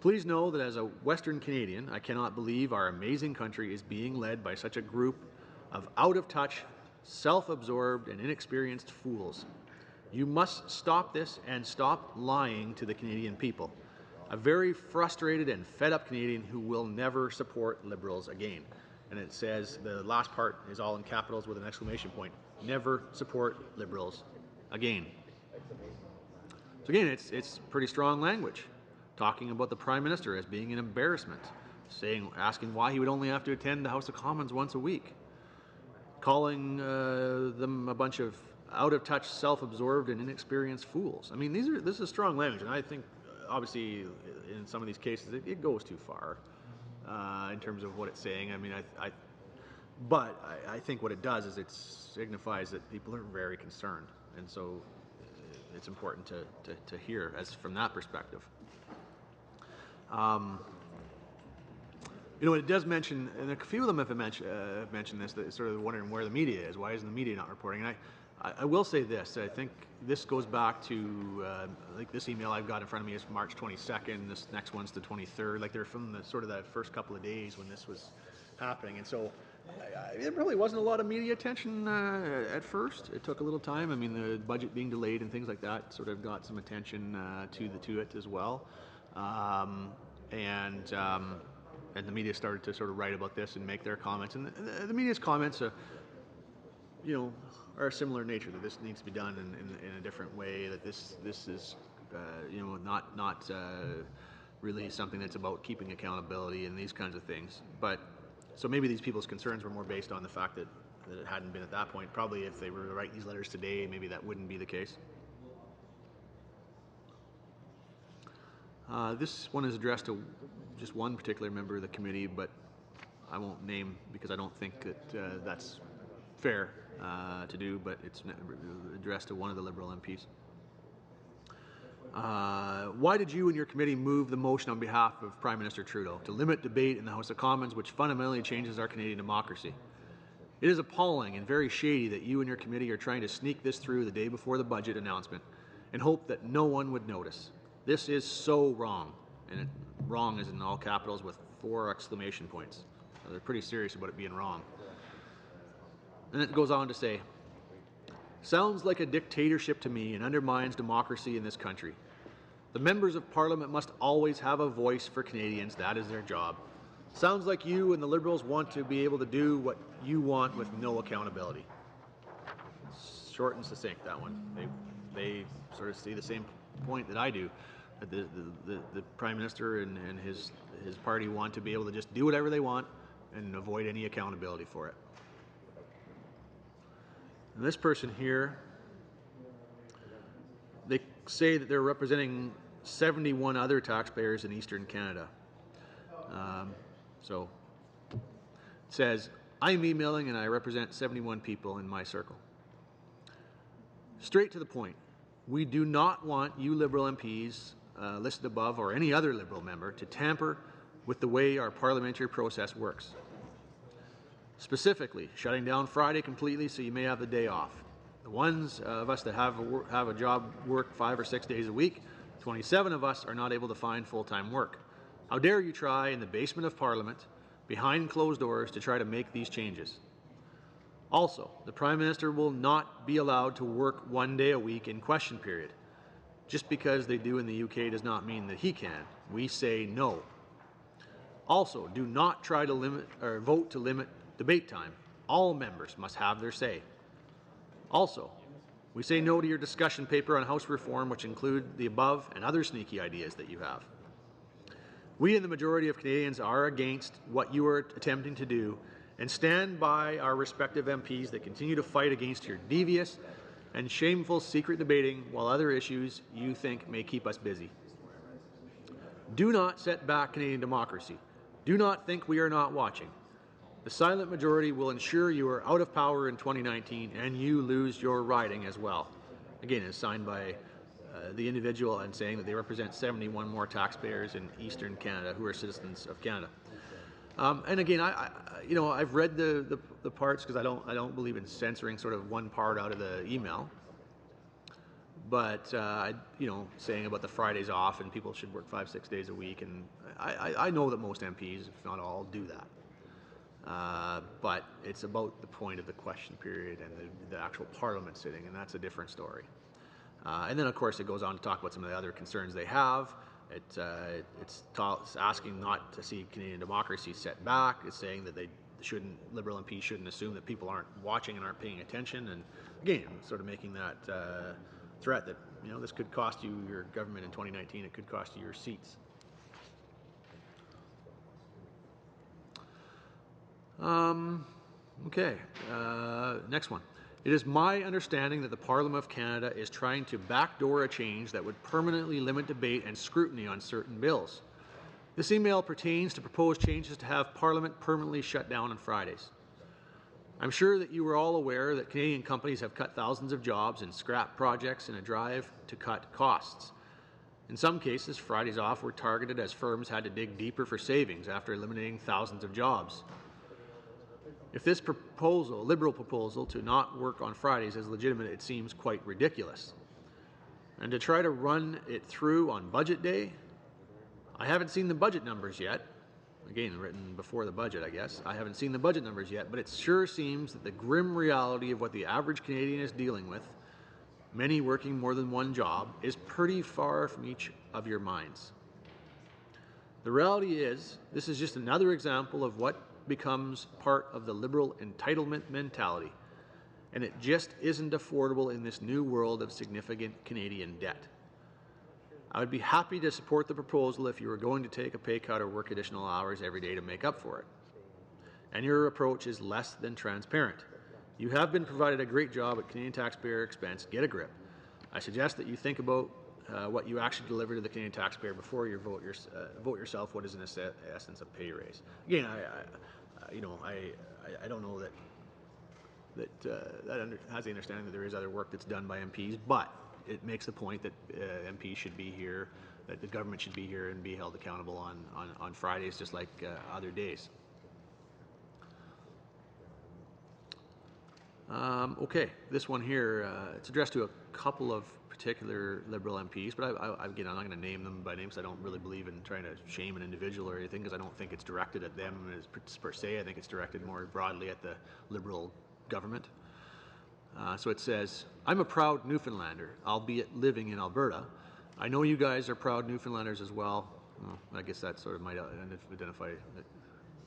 Please know that as a Western Canadian, I cannot believe our amazing country is being led by such a group of out-of-touch, self-absorbed, and inexperienced fools. You must stop this and stop lying to the Canadian people. A very frustrated and fed-up Canadian who will never support Liberals again. And it says, the last part is all in capitals with an exclamation point. Never support Liberals again. So again, it's pretty strong language, talking about the Prime Minister as being an embarrassment, asking why he would only have to attend the House of Commons once a week, calling them a bunch of out-of-touch, self-absorbed, and inexperienced fools. I mean, this is strong language, and I think, obviously, in some of these cases, it goes too far in terms of what it's saying. I mean, but I think what it does is it signifies that people are very concerned, and so it's important to hear as from that perspective. You know, it does mention, and a few of them have mentioned this, that sort of wondering where the media is. Why isn't the media not reporting? And I will say this. I think this goes back to, like this email I've got in front of me is March 22nd. This next one's the 23rd. Like they're from the sort of that first couple of days when this was happening. And so there really wasn't a lot of media attention at first. It took a little time. I mean, the budget being delayed and things like that sort of got some attention to it as well. And the media started to sort of write about this and make their comments. And the media's comments, you know, are a similar nature, that this needs to be done in a different way, that this is, you know, not really something that's about keeping accountability and these kinds of things. But so maybe these people's concerns were more based on the fact that it hadn't been at that point. Probably if they were to write these letters today, maybe that wouldn't be the case. This one is addressed to just one particular member of the committee, but I won't name because I don't think that that's fair to do, but it's addressed to one of the Liberal MPs. Why did you and your committee move the motion on behalf of Prime Minister Trudeau to limit debate in the House of Commons, which fundamentally changes our Canadian democracy? It is appalling and very shady that you and your committee are trying to sneak this through the day before the budget announcement and hope that no one would notice. This is so wrong, and wrong is in all capitals with 4 exclamation points. So they're pretty serious about it being wrong. And it goes on to say, sounds like a dictatorship to me and undermines democracy in this country. The members of Parliament must always have a voice for Canadians. That is their job. Sounds like you and the Liberals want to be able to do what you want with no accountability. Short and succinct, that one. They sort of see the same point that I do. That the Prime Minister and his party want to be able to just do whatever they want and avoid any accountability for it. And this person here, they say that they're representing 71 other taxpayers in Eastern Canada. So it says, I'm emailing and I represent 71 people in my circle. Straight to the point. We do not want you Liberal MPs listed above or any other Liberal member to tamper with the way our parliamentary process works. Specifically, shutting down Friday completely so you may have the day off. The ones of us that have a job work 5 or 6 days a week, 27 of us are not able to find full-time work. How dare you try in the basement of Parliament, behind closed doors, to try to make these changes. Also, the Prime Minister will not be allowed to work 1 day a week in question period. Just because they do in the UK does not mean that he can. We say no. Also, do not try to vote to limit debate time. All members must have their say. Also, we say no to your discussion paper on House reform, which include the above and other sneaky ideas that you have. We and the majority of Canadians are against what you are attempting to do and stand by our respective MPs that continue to fight against your devious and shameful secret debating while other issues you think may keep us busy. Do not set back Canadian democracy. Do not think we are not watching. The silent majority will ensure you are out of power in 2019 and you lose your riding as well. Again, it's signed by the individual and saying that they represent 71 more taxpayers in Eastern Canada who are citizens of Canada. And again, I've read the parts because I don't believe in censoring sort of one part out of the email. But saying about the Fridays off and people should work 5-6 days a week, and I know that most MPs, if not all, do that. But it's about the point of the question period and the actual Parliament sitting, and that's a different story. And then, of course, it goes on to talk about some of the other concerns they have. It's asking not to see Canadian democracy set back. It's saying that Liberal MPs shouldn't assume that people aren't watching and aren't paying attention. And again, sort of making that threat that this could cost you your government in 2019. It could cost you your seats. Okay. Next one. It is my understanding that the Parliament of Canada is trying to backdoor a change that would permanently limit debate and scrutiny on certain bills. This email pertains to proposed changes to have Parliament permanently shut down on Fridays. I'm sure that you are all aware that Canadian companies have cut thousands of jobs and scrapped projects in a drive to cut costs. In some cases, Fridays off were targeted as firms had to dig deeper for savings after eliminating thousands of jobs. If this Liberal proposal to not work on Fridays is legitimate, it seems quite ridiculous. And to try to run it through on budget day, I haven't seen the budget numbers yet. Again, written before the budget, I guess. I haven't seen the budget numbers yet, but it sure seems that the grim reality of what the average Canadian is dealing with, many working more than one job, is pretty far from each of your minds. The reality is, this is just another example of what becomes part of the Liberal entitlement mentality, and it just isn't affordable in this new world of significant Canadian debt. I would be happy to support the proposal if you were going to take a pay cut or work additional hours every day to make up for it. And your approach is less than transparent. You have been provided a great job at Canadian taxpayer expense. Get a grip. I suggest that you think about what you actually deliver to the Canadian taxpayer before you vote yourself what is in essence a pay raise. Again, I don't know that has the understanding that there is other work that's done by MPs, but it makes the point that MPs should be here, that the government should be here and be held accountable on Fridays just like other days. Okay, this one here, it's addressed to a couple of particular Liberal MPs, but again, I'm not going to name them by name because I don't really believe in trying to shame an individual or anything, because I don't think it's directed at them per se. I think it's directed more broadly at the Liberal government. So it says, I'm a proud Newfoundlander, albeit living in Alberta. I know you guys are proud Newfoundlanders as well. I guess that sort of might identify,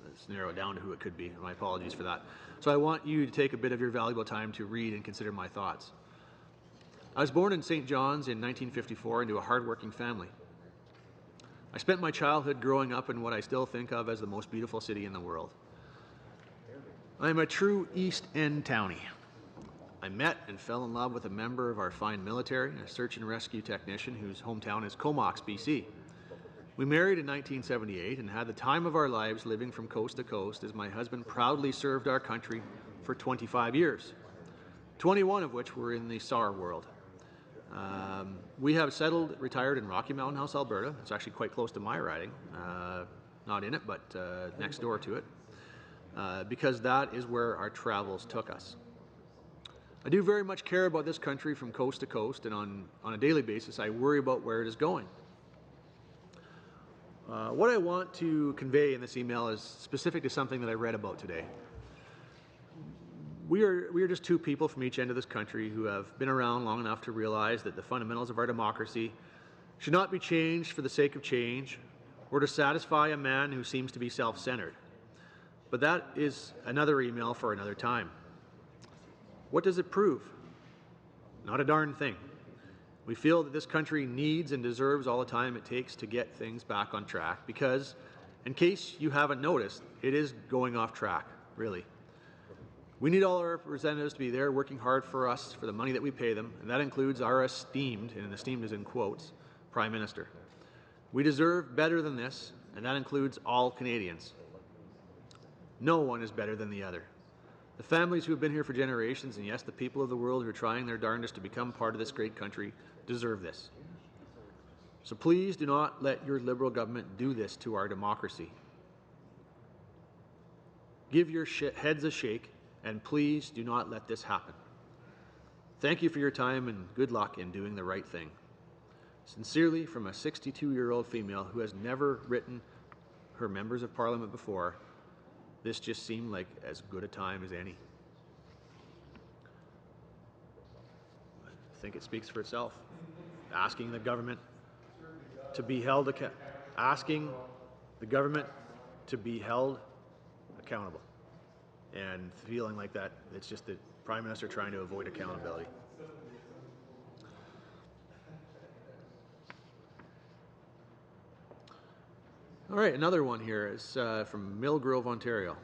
let's narrow it down to who it could be. My apologies for that. So I want you to take a bit of your valuable time to read and consider my thoughts. I was born in St. John's in 1954 into a hardworking family. I spent my childhood growing up in what I still think of as the most beautiful city in the world. I am a true East End townie. I met and fell in love with a member of our fine military, a search and rescue technician whose hometown is Comox, BC. We married in 1978 and had the time of our lives living from coast to coast as my husband proudly served our country for 25 years, 21 of which were in the SAR world. We have retired in Rocky Mountain House, Alberta. It's actually quite close to my riding, not in it, but next door to it, because that is where our travels took us. I do very much care about this country from coast to coast, and on a daily basis I worry about where it is going. What I want to convey in this email is specific to something that I read about today. We are just two people from each end of this country who have been around long enough to realize that the fundamentals of our democracy should not be changed for the sake of change or to satisfy a man who seems to be self-centered. But that is another email for another time. What does it prove? Not a darn thing. We feel that this country needs and deserves all the time it takes to get things back on track because, in case you haven't noticed, it is going off track, really. We need all our representatives to be there working hard for us for the money that we pay them, and that includes our esteemed, and esteemed is in quotes, Prime Minister. We deserve better than this, and that includes all Canadians. No one is better than the other. The families who have been here for generations, and yes, the people of the world who are trying their darndest to become part of this great country, deserve this. So please do not let your Liberal government do this to our democracy. Give your heads a shake, and please do not let this happen. Thank you for your time, and good luck in doing the right thing. Sincerely, from a 62-year-old female who has never written her members of Parliament before, this just seemed like as good a time as any. I think it speaks for itself. Asking the government to be held accountable. And feeling like that, it's just the Prime Minister trying to avoid accountability. All right, another one here is from Millgrove, Ontario.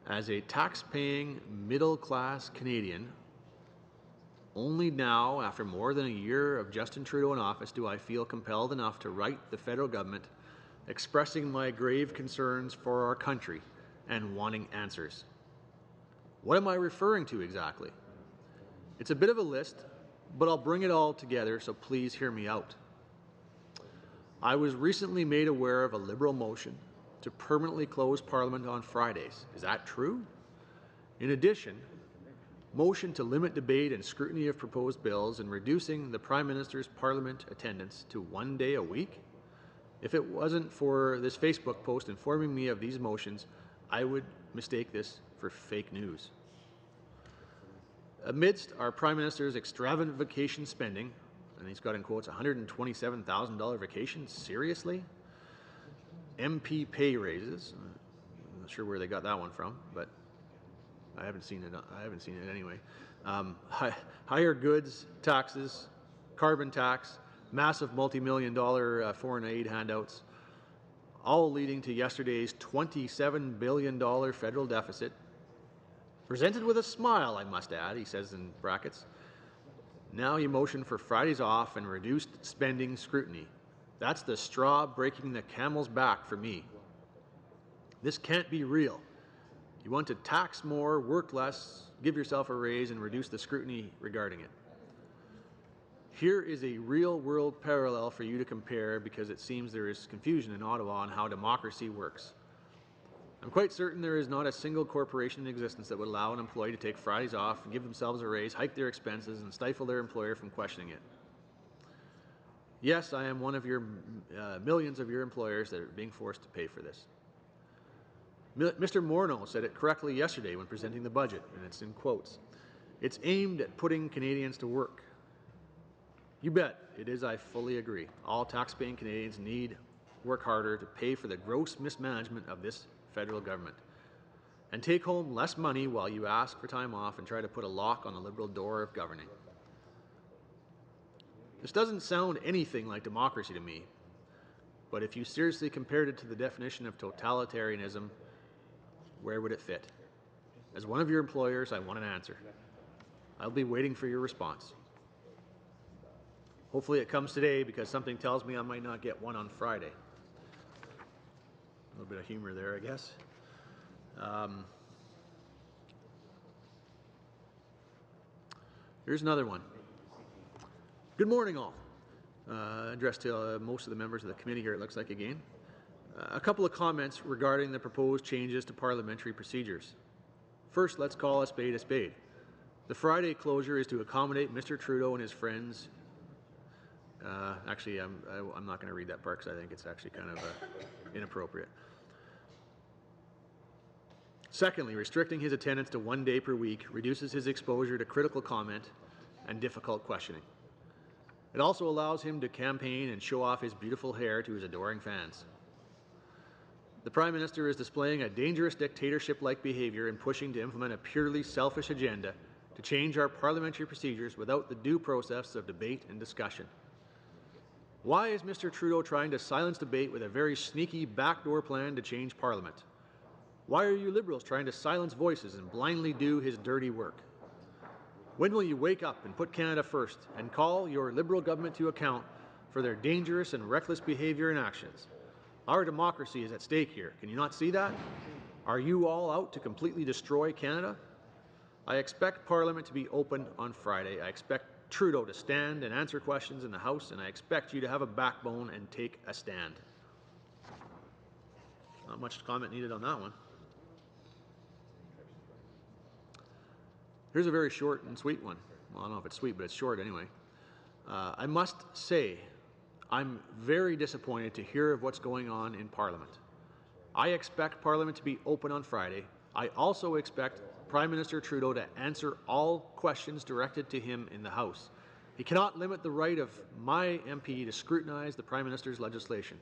As a tax-paying, middle-class Canadian, only now, after more than a year of Justin Trudeau in office, do I feel compelled enough to write the federal government expressing my grave concerns for our country and wanting answers. What am I referring to exactly? It's a bit of a list, but I'll bring it all together, so please hear me out. I was recently made aware of a Liberal motion to permanently close Parliament on Fridays. Is that true? In addition, motion to limit debate and scrutiny of proposed bills and reducing the Prime Minister's Parliament attendance to 1 day a week? If it wasn't for this Facebook post informing me of these motions, I would mistake this for fake news. Amidst our Prime Minister's extravagant vacation spending, and he's got in quotes $127,000 vacation, seriously? MP pay raises, I'm not sure where they got that one from, but I haven't seen it anyway. Higher goods taxes, carbon tax, massive multi-million-dollar foreign aid handouts, all leading to yesterday's $27 billion federal deficit. Presented with a smile, I must add, he says in brackets. Now you motion for Fridays off and reduced spending scrutiny. That's the straw breaking the camel's back for me. This can't be real. You want to tax more, work less, give yourself a raise, and reduce the scrutiny regarding it. Here is a real-world parallel for you to compare because it seems there is confusion in Ottawa on how democracy works. I'm quite certain there is not a single corporation in existence that would allow an employee to take Fridays off, give themselves a raise, hike their expenses, and stifle their employer from questioning it. Yes, I am one of your millions of your employers that are being forced to pay for this. Mr. Morneau said it correctly yesterday when presenting the budget, and it's in quotes. It's aimed at putting Canadians to work. You bet it is, I fully agree. All tax-paying Canadians need work harder to pay for the gross mismanagement of this federal government and take home less money while you ask for time off and try to put a lock on the Liberal door of governing. This doesn't sound anything like democracy to me, but if you seriously compared it to the definition of totalitarianism, where would it fit? As one of your employers, I want an answer. I'll be waiting for your response. Hopefully it comes today because something tells me I might not get one on Friday. A little bit of humor there, I guess. Here's another one. Good morning, all. Addressed to most of the members of the committee here, it looks like again. A couple of comments regarding the proposed changes to parliamentary procedures. First, let's call a spade a spade. The Friday closure is to accommodate Mr. Trudeau and his friends. Actually, I'm not going to read that part because I think it's actually kind of inappropriate. Secondly, restricting his attendance to 1 day per week reduces his exposure to critical comment and difficult questioning. It also allows him to campaign and show off his beautiful hair to his adoring fans. The Prime Minister is displaying a dangerous dictatorship-like behaviour in pushing to implement a purely selfish agenda to change our parliamentary procedures without the due process of debate and discussion. Why is Mr. Trudeau trying to silence debate with a very sneaky backdoor plan to change Parliament? Why are you Liberals trying to silence voices and blindly do his dirty work? When will you wake up and put Canada first and call your Liberal government to account for their dangerous and reckless behaviour and actions? Our democracy is at stake here. Can you not see that? Are you all out to completely destroy Canada? I expect Parliament to be open on Friday. I expect Trudeau to stand and answer questions in the House, and I expect you to have a backbone and take a stand. Not much comment needed on that one. Here's a very short and sweet one. Well, I don't know if it's sweet, but it's short anyway. I must say, I'm very disappointed to hear of what's going on in Parliament. I expect Parliament to be open on Friday. I also expect Prime Minister Trudeau to answer all questions directed to him in the House. He cannot limit the right of my MP to scrutinize the Prime Minister's legislation.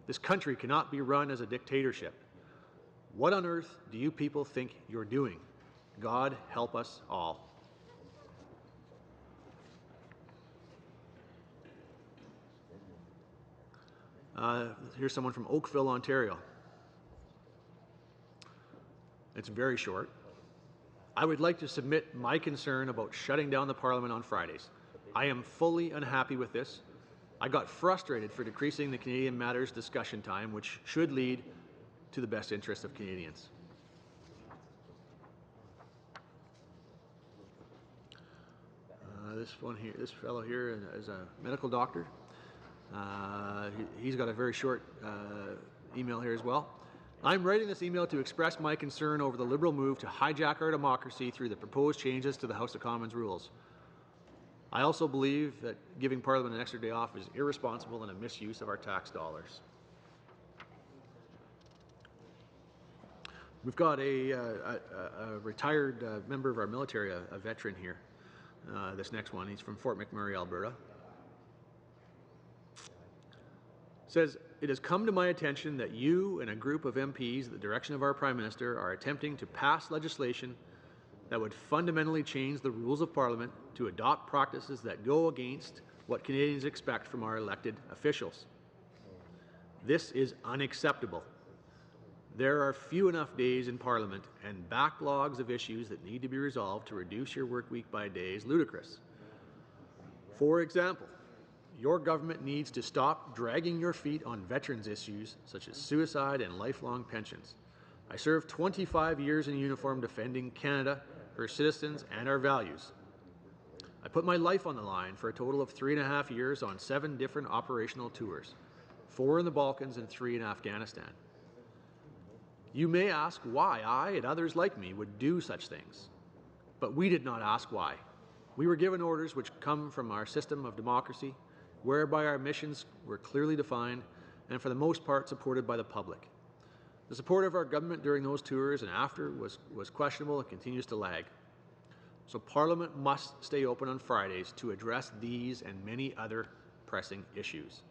This country cannot be run as a dictatorship. What on earth do you people think you're doing? God help us all. Here's someone from Oakville, Ontario. It's very short. I would like to submit my concern about shutting down the Parliament on Fridays. I am fully unhappy with this. I got frustrated for decreasing the Canadian Matters discussion time, which should lead to the best interest of Canadians. This fellow here is a medical doctor. He's got a very short email here as well. I'm writing this email to express my concern over the Liberal move to hijack our democracy through the proposed changes to the House of Commons rules. I also believe that giving Parliament an extra day off is irresponsible and a misuse of our tax dollars. We've got a retired member of our military, a veteran here. This next one, he's from Fort McMurray, Alberta. Says, it has come to my attention that you and a group of MPs at the direction of our Prime Minister are attempting to pass legislation that would fundamentally change the rules of Parliament to adopt practices that go against what Canadians expect from our elected officials. This is unacceptable. There are few enough days in Parliament and backlogs of issues that need to be resolved to reduce your work week by a day is ludicrous. For example, your government needs to stop dragging your feet on veterans issues such as suicide and lifelong pensions. I served 25 years in uniform defending Canada, her citizens, and our values. I put my life on the line for a total of 3.5 years on 7 different operational tours, 4 in the Balkans and 3 in Afghanistan. You may ask why I and others like me would do such things, but we did not ask why. We were given orders which come from our system of democracy, whereby our missions were clearly defined and for the most part supported by the public. The support of our government during those tours and after was questionable and continues to lag. So Parliament must stay open on Fridays to address these and many other pressing issues.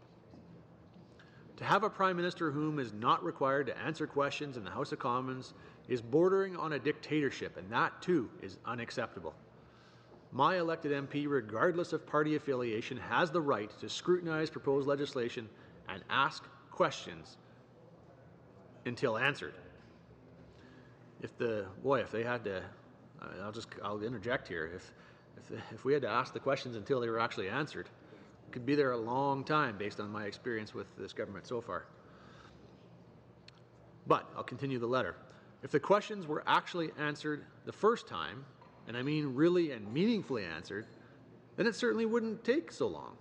To have a Prime Minister whom is not required to answer questions in the House of Commons is bordering on a dictatorship, and that too is unacceptable. My elected MP, regardless of party affiliation, has the right to scrutinize proposed legislation and ask questions until answered. If they had to, I'll interject here. If we had to ask the questions until they were actually answered, it could be there a long time based on my experience with this government so far. But I'll continue the letter. If the questions were actually answered the first time, and I mean really and meaningfully answered, then it certainly wouldn't take so long.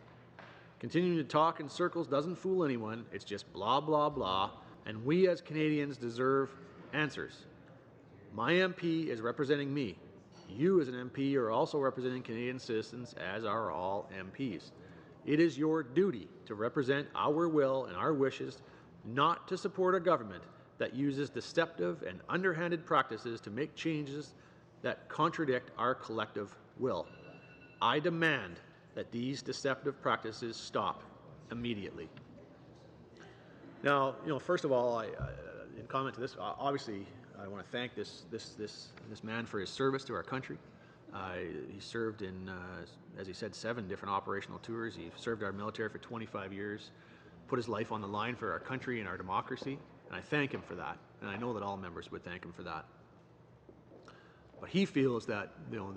Continuing to talk in circles doesn't fool anyone. It's just blah, blah, blah, and we as Canadians deserve answers. My MP is representing me. You as an MP are also representing Canadian citizens, as are all MPs. It is your duty to represent our will and our wishes, not to support a government that uses deceptive and underhanded practices to make changes that contradict our collective will. I demand that these deceptive practices stop immediately. Now, first of all, in comment to this, obviously, I want to thank this man for his service to our country. He served in, as he said, 7 different operational tours. He served our military for 25 years, put his life on the line for our country and our democracy, and I thank him for that. And I know that all members would thank him for that. But he feels that, you know,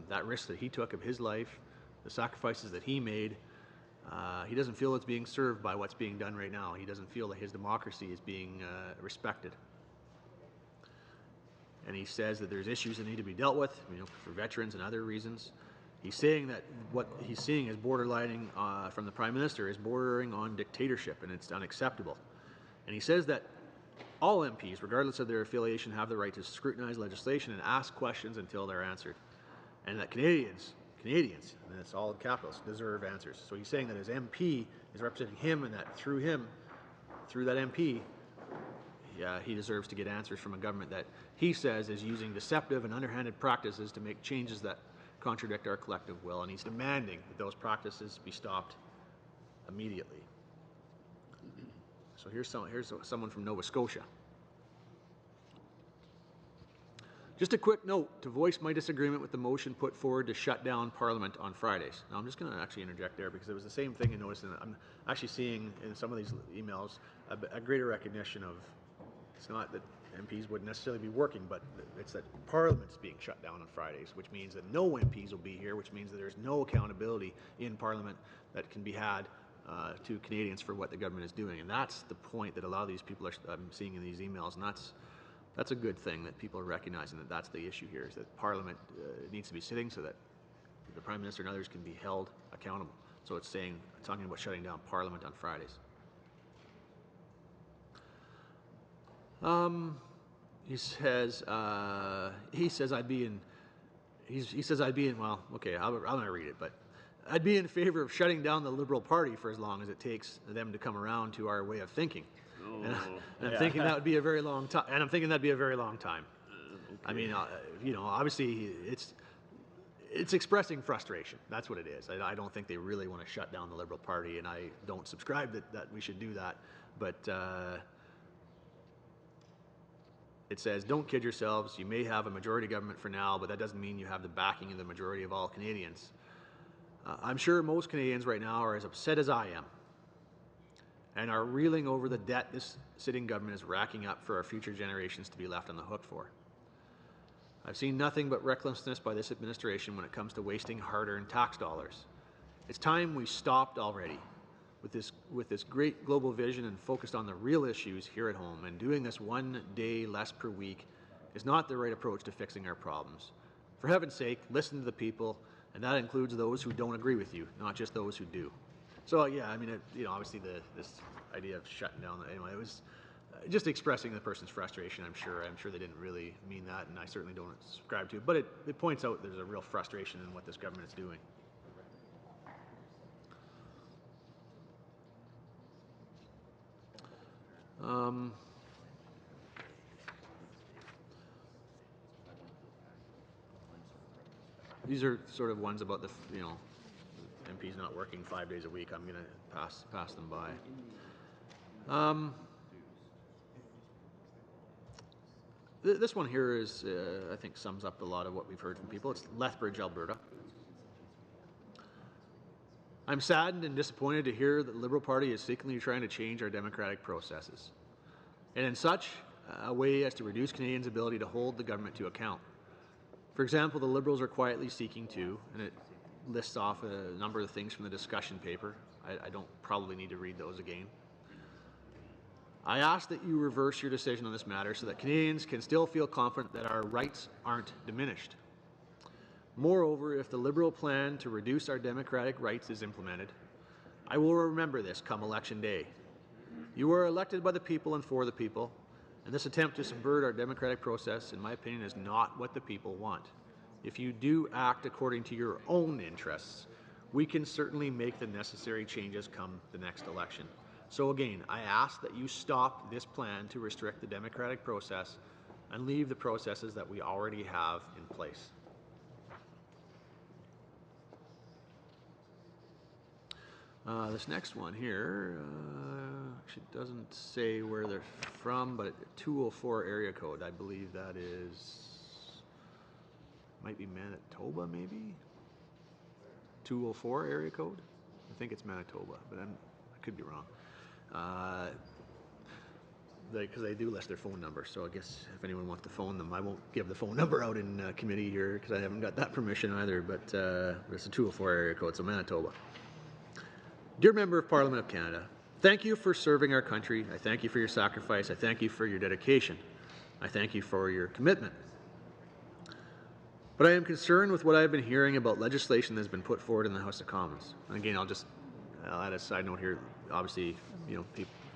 that risk that he took of his life, the sacrifices that he made, he doesn't feel it's being served by what's being done right now. He doesn't feel that his democracy is being respected. And he says that there's issues that need to be dealt with, you know, for veterans and other reasons. He's saying that what he's seeing as borderlining from the Prime Minister is bordering on dictatorship, and it's unacceptable. And he says that all MPs, regardless of their affiliation, have the right to scrutinize legislation and ask questions until they're answered. And that Canadians, and that's all in capitals, deserve answers. So he's saying that his MP is representing him, and that through him, through that MP, he deserves to get answers from a government that he says is using deceptive and underhanded practices to make changes that contradict our collective will, and he's demanding that those practices be stopped immediately. So here's someone from Nova Scotia. Just a quick note to voice my disagreement with the motion put forward to shut down Parliament on Fridays. Now I'm just going to actually interject there because it was the same thing I noticed, and I'm actually seeing in some of these emails a greater recognition of, it's not that MPs wouldn't necessarily be working, but it's that Parliament's being shut down on Fridays, which means that no MPs will be here, which means that there's no accountability in Parliament that can be had to Canadians for what the government is doing. And that's the point that a lot of these people I'm seeing in these emails, and that's a good thing that people are recognizing that that's the issue here, is that Parliament needs to be sitting so that the Prime Minister and others can be held accountable. So it's talking about shutting down Parliament on Fridays. He says I'd be in. He says I'd be in. Well, okay, I'm going to read it, but I'd be in favor of shutting down the Liberal Party for as long as it takes them to come around to our way of thinking. And I'm thinking that would be a very long time. And I'm thinking that'd be a very long time. Okay. I mean, you know, obviously it's expressing frustration. That's what it is. I don't think they really want to shut down the Liberal Party, and I don't subscribe that we should do that. But it says, don't kid yourselves. You may have a majority government for now, but that doesn't mean you have the backing of the majority of all Canadians. I'm sure most Canadians right now are as upset as I am and are reeling over the debt this sitting government is racking up for our future generations to be left on the hook for. I've seen nothing but recklessness by this administration when it comes to wasting hard-earned tax dollars. It's time we stopped already with this great global vision and focused on the real issues here at home, and doing this one day less per week is not the right approach to fixing our problems. For heaven's sake, listen to the people, and that includes those who don't agree with you, not just those who do. So yeah, I mean, you know, obviously this idea of shutting down, anyway, it was just expressing the person's frustration. I'm sure they didn't really mean that, and I certainly don't subscribe to it. But it points out there's a real frustration in what this government is doing. These are sort of ones about the, you know, MPs not working 5 days a week. I'm going to pass them by. This one here is, I think, sums up a lot of what we've heard from people. It's Lethbridge, Alberta. I'm saddened and disappointed to hear that the Liberal Party is secretly trying to change our democratic processes, and in such a way as to reduce Canadians' ability to hold the government to account. For example, the Liberals are quietly seeking to, and it lists off a number of things from the discussion paper. I don't probably need to read those again. I ask that you reverse your decision on this matter so that Canadians can still feel confident that our rights aren't diminished. Moreover, if the Liberal plan to reduce our democratic rights is implemented, I will remember this come Election Day. You are elected by the people and for the people, and this attempt to subvert our democratic process, in my opinion, is not what the people want. If you do act according to your own interests, we can certainly make the necessary changes come the next election. So again, I ask that you stop this plan to restrict the democratic process and leave the processes that we already have in place. This next one here actually doesn't say where they're from, but 204 area code. I believe that might be Manitoba, maybe? 204 area code? I think it's Manitoba, but I could be wrong. Because they do list their phone number, so I guess if anyone wants to phone them, I won't give the phone number out in committee here because I haven't got that permission either, but it's a 204 area code, so Manitoba. Dear Member of Parliament of Canada, thank you for serving our country. I thank you for your sacrifice. I thank you for your dedication. I thank you for your commitment. But I am concerned with what I've been hearing about legislation that's been put forward in the House of Commons. And again, I'll add a side note here. Obviously,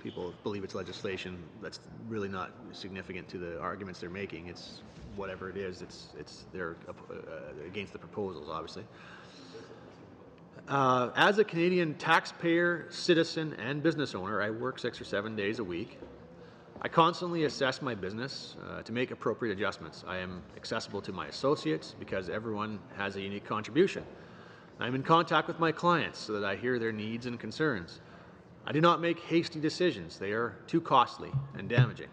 people believe it's legislation. That's really not significant to the arguments they're making. It's whatever it is. They're against the proposals, obviously. As a Canadian taxpayer, citizen, and business owner, I work 6 or 7 days a week. I constantly assess my business to make appropriate adjustments. I am accessible to my associates because everyone has a unique contribution. I'm in contact with my clients so that I hear their needs and concerns. I do not make hasty decisions. They are too costly and damaging.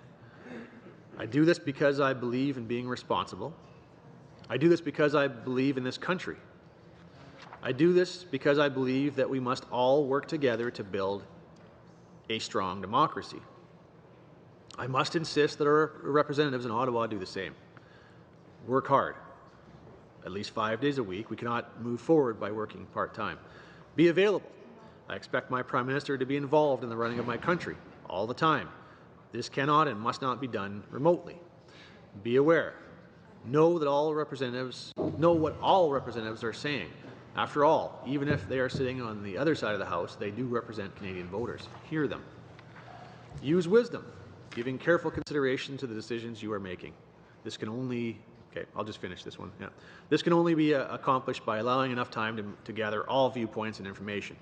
I do this because I believe in being responsible. I do this because I believe in this country. I do this because I believe that we must all work together to build a strong democracy. I must insist that our representatives in Ottawa do the same. Work hard, at least 5 days a week. We cannot move forward by working part-time. Be available. I expect my Prime Minister to be involved in the running of my country all the time. This cannot and must not be done remotely. Be aware. Know what all representatives are saying. After all, even if they are sitting on the other side of the House, they do represent Canadian voters. Hear them. Use wisdom, giving careful consideration to the decisions you are making. This can only, I'll just finish this one. Yeah. This can only be accomplished by allowing enough time to gather all viewpoints and information.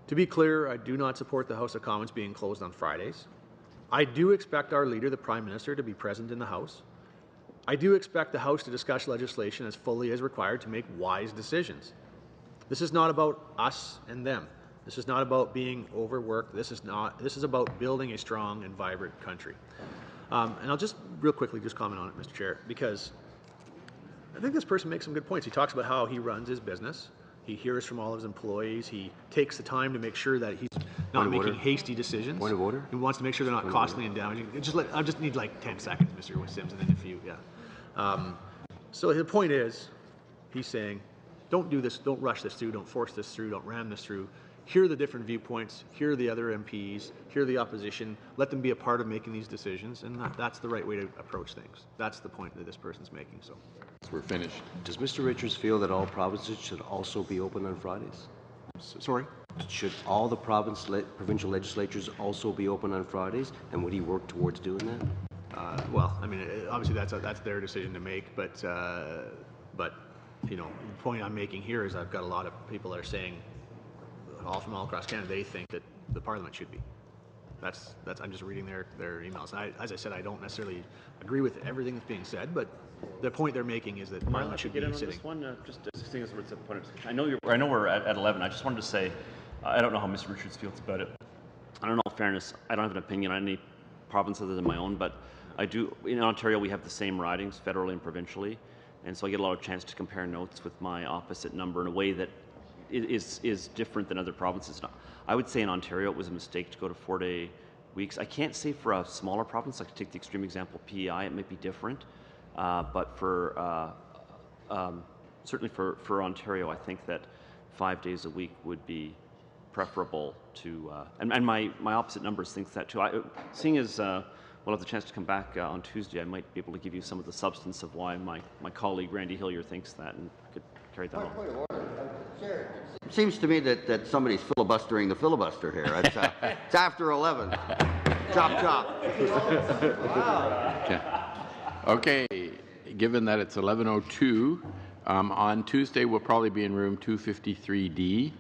To be clear, I do not support the House of Commons being closed on Fridays. I do expect our leader, the Prime Minister, to be present in the House. I do expect the House to discuss legislation as fully as required to make wise decisions. This is not about us and them. This is not about being overworked. This is about building a strong and vibrant country. And I'll just real quickly just comment on it, Mr. Chair, because I think this person makes some good points. He talks about how he runs his business. He hears from all of his employees. He takes the time to make sure that he's not making hasty decisions. Point of order. He wants to make sure they're not costly and damaging. I just need like 10 seconds, Mr. Sims, and then if you, So the point is, he's saying, don't do this, don't rush this through, don't force this through, don't ram this through. Hear the different viewpoints, hear the other MPs, hear the opposition, let them be a part of making these decisions, and that's the right way to approach things. That's the point that this person's making. So We're finished. Does Mr. Richards feel that all provinces should also be open on Fridays? Sorry? Should all the provincial legislatures also be open on Fridays, and would he work towards doing that? Well, I mean, obviously that's their decision to make, but the point I'm making here is I've got a lot of people that are saying, all across Canada, they think that the Parliament should be. That's I'm just reading their emails. As I said, I don't necessarily agree with everything that's being said, but the point they're making is that Parliament should be sitting. This one, just seeing as it's a point of discussion. I know we're at 11. I just wanted to say, I don't know how Mr. Richards feels about it. I don't know, in fairness, I don't have an opinion on any province other than my own, but I do. In Ontario, we have the same ridings, federally and provincially, and so I get a lot of chance to compare notes with my opposite number in a way that is different than other provinces. I would say in Ontario it was a mistake to go to 4-day weeks. I can't say for a smaller province, like to take the extreme example PEI, it might be different, but for certainly for Ontario, I think that 5 days a week would be preferable to, and my opposite numbers think that too. Seeing as we'll have the chance to come back on Tuesday, I might be able to give you some of the substance of why my colleague Randy Hillier thinks that, and could carry that on. It seems to me that somebody's filibustering the filibuster here. It's after 11. Chop, chop. Okay, given that it's 11:02, on Tuesday we'll probably be in room 253D,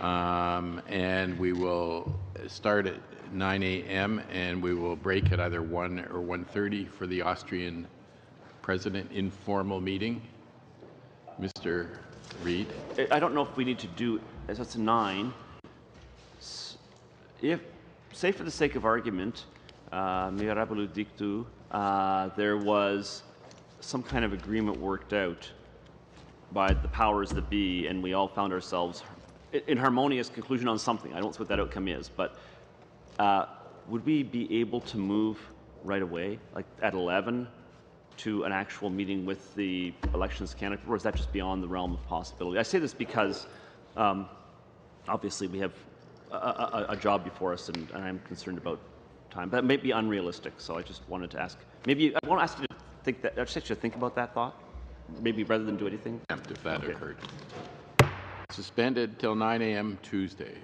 and we will start at 9 a.m. and we will break at either 1 or 1:30 for the Austrian President informal meeting. Mr. Reid? I don't know if we need to do, as it's 9, if, say for the sake of argument, mirabile dictu, there was some kind of agreement worked out by the powers that be, and we all found ourselves in harmonious conclusion on something. I don't know what that outcome is, but would we be able to move right away, like at 11, to an actual meeting with the Elections Canada, or is that just beyond the realm of possibility? I say this because obviously we have a job before us, and I'm concerned about time, but it may be unrealistic. So I just wanted to ask. Maybe I want to ask you to think that. I just think about that thought, maybe rather than do anything. If that occurred. Suspended till 9 a.m. Tuesday.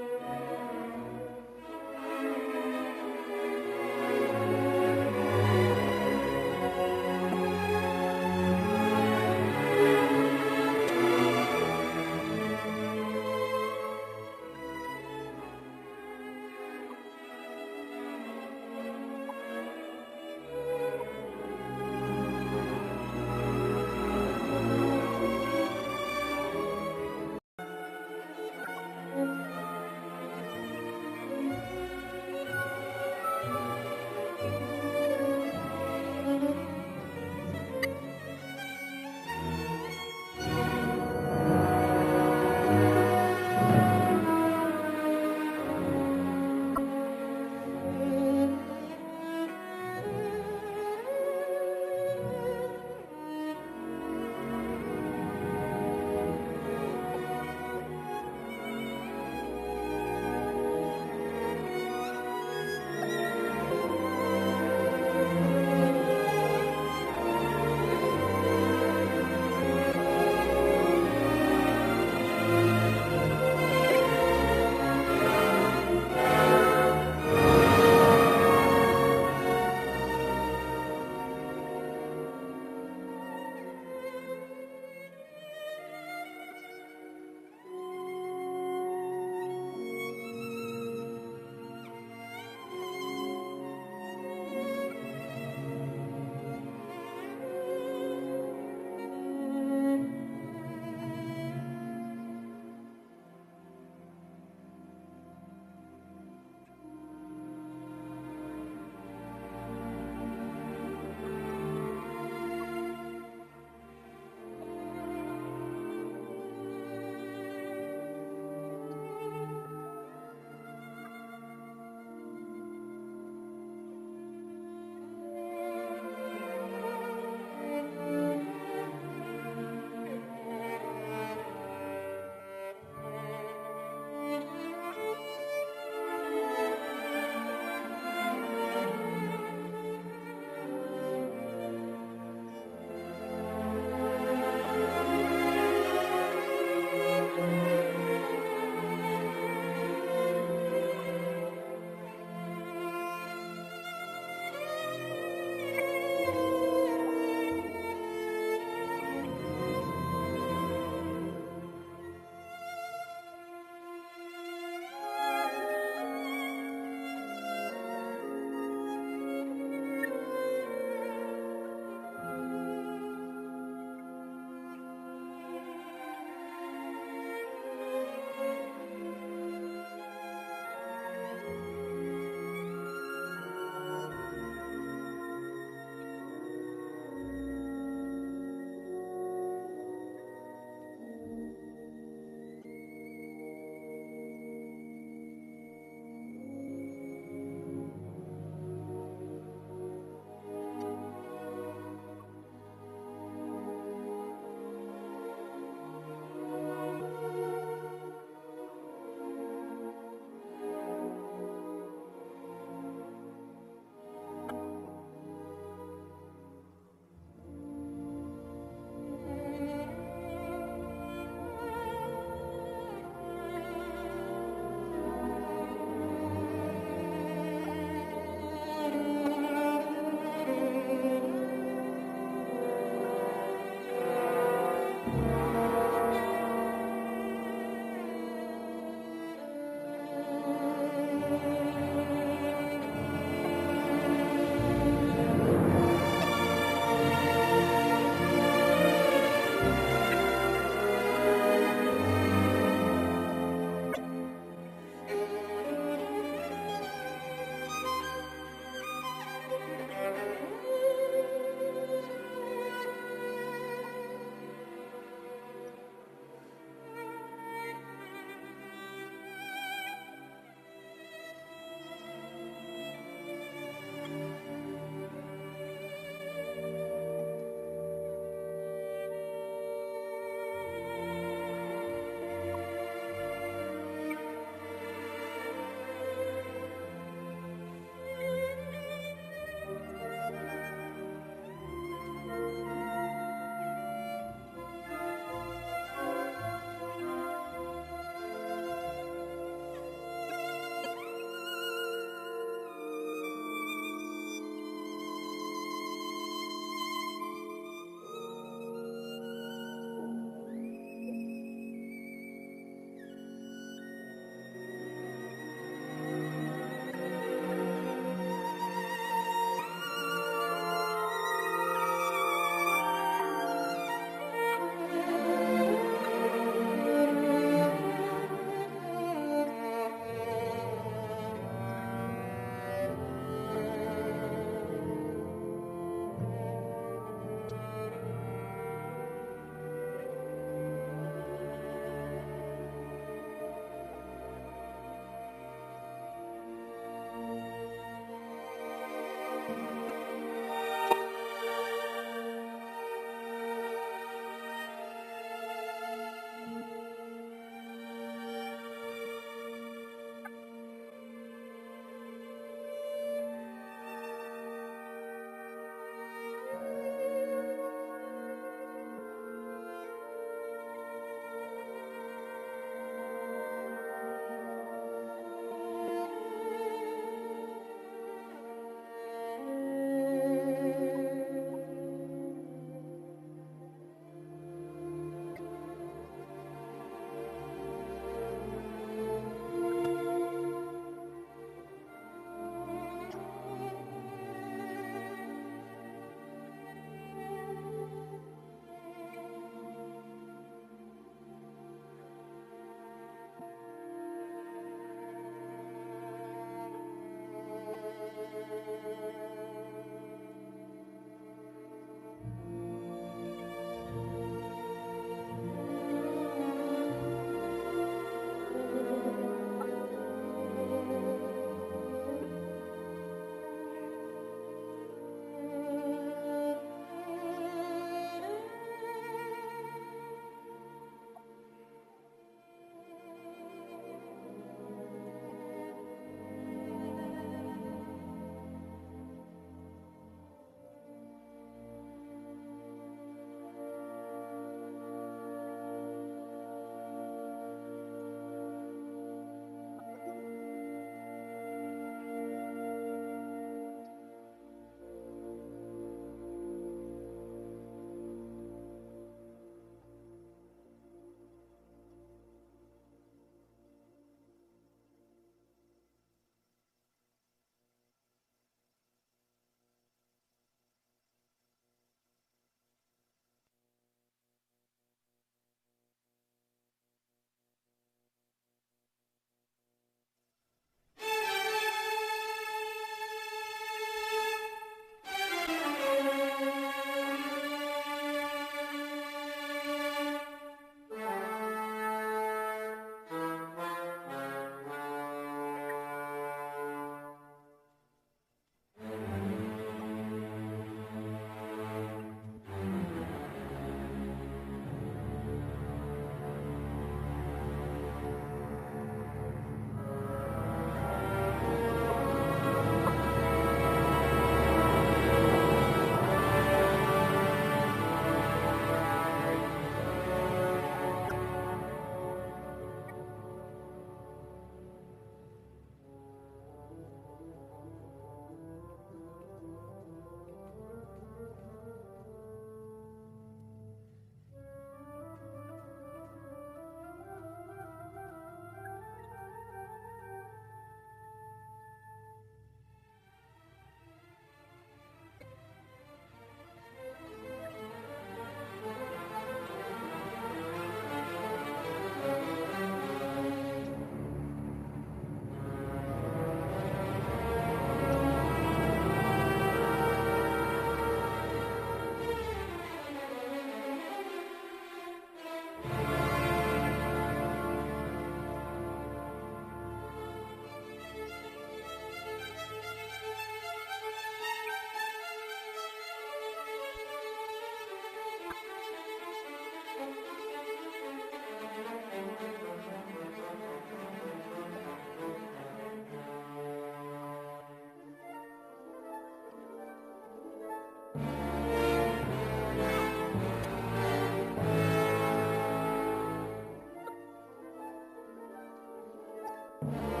you.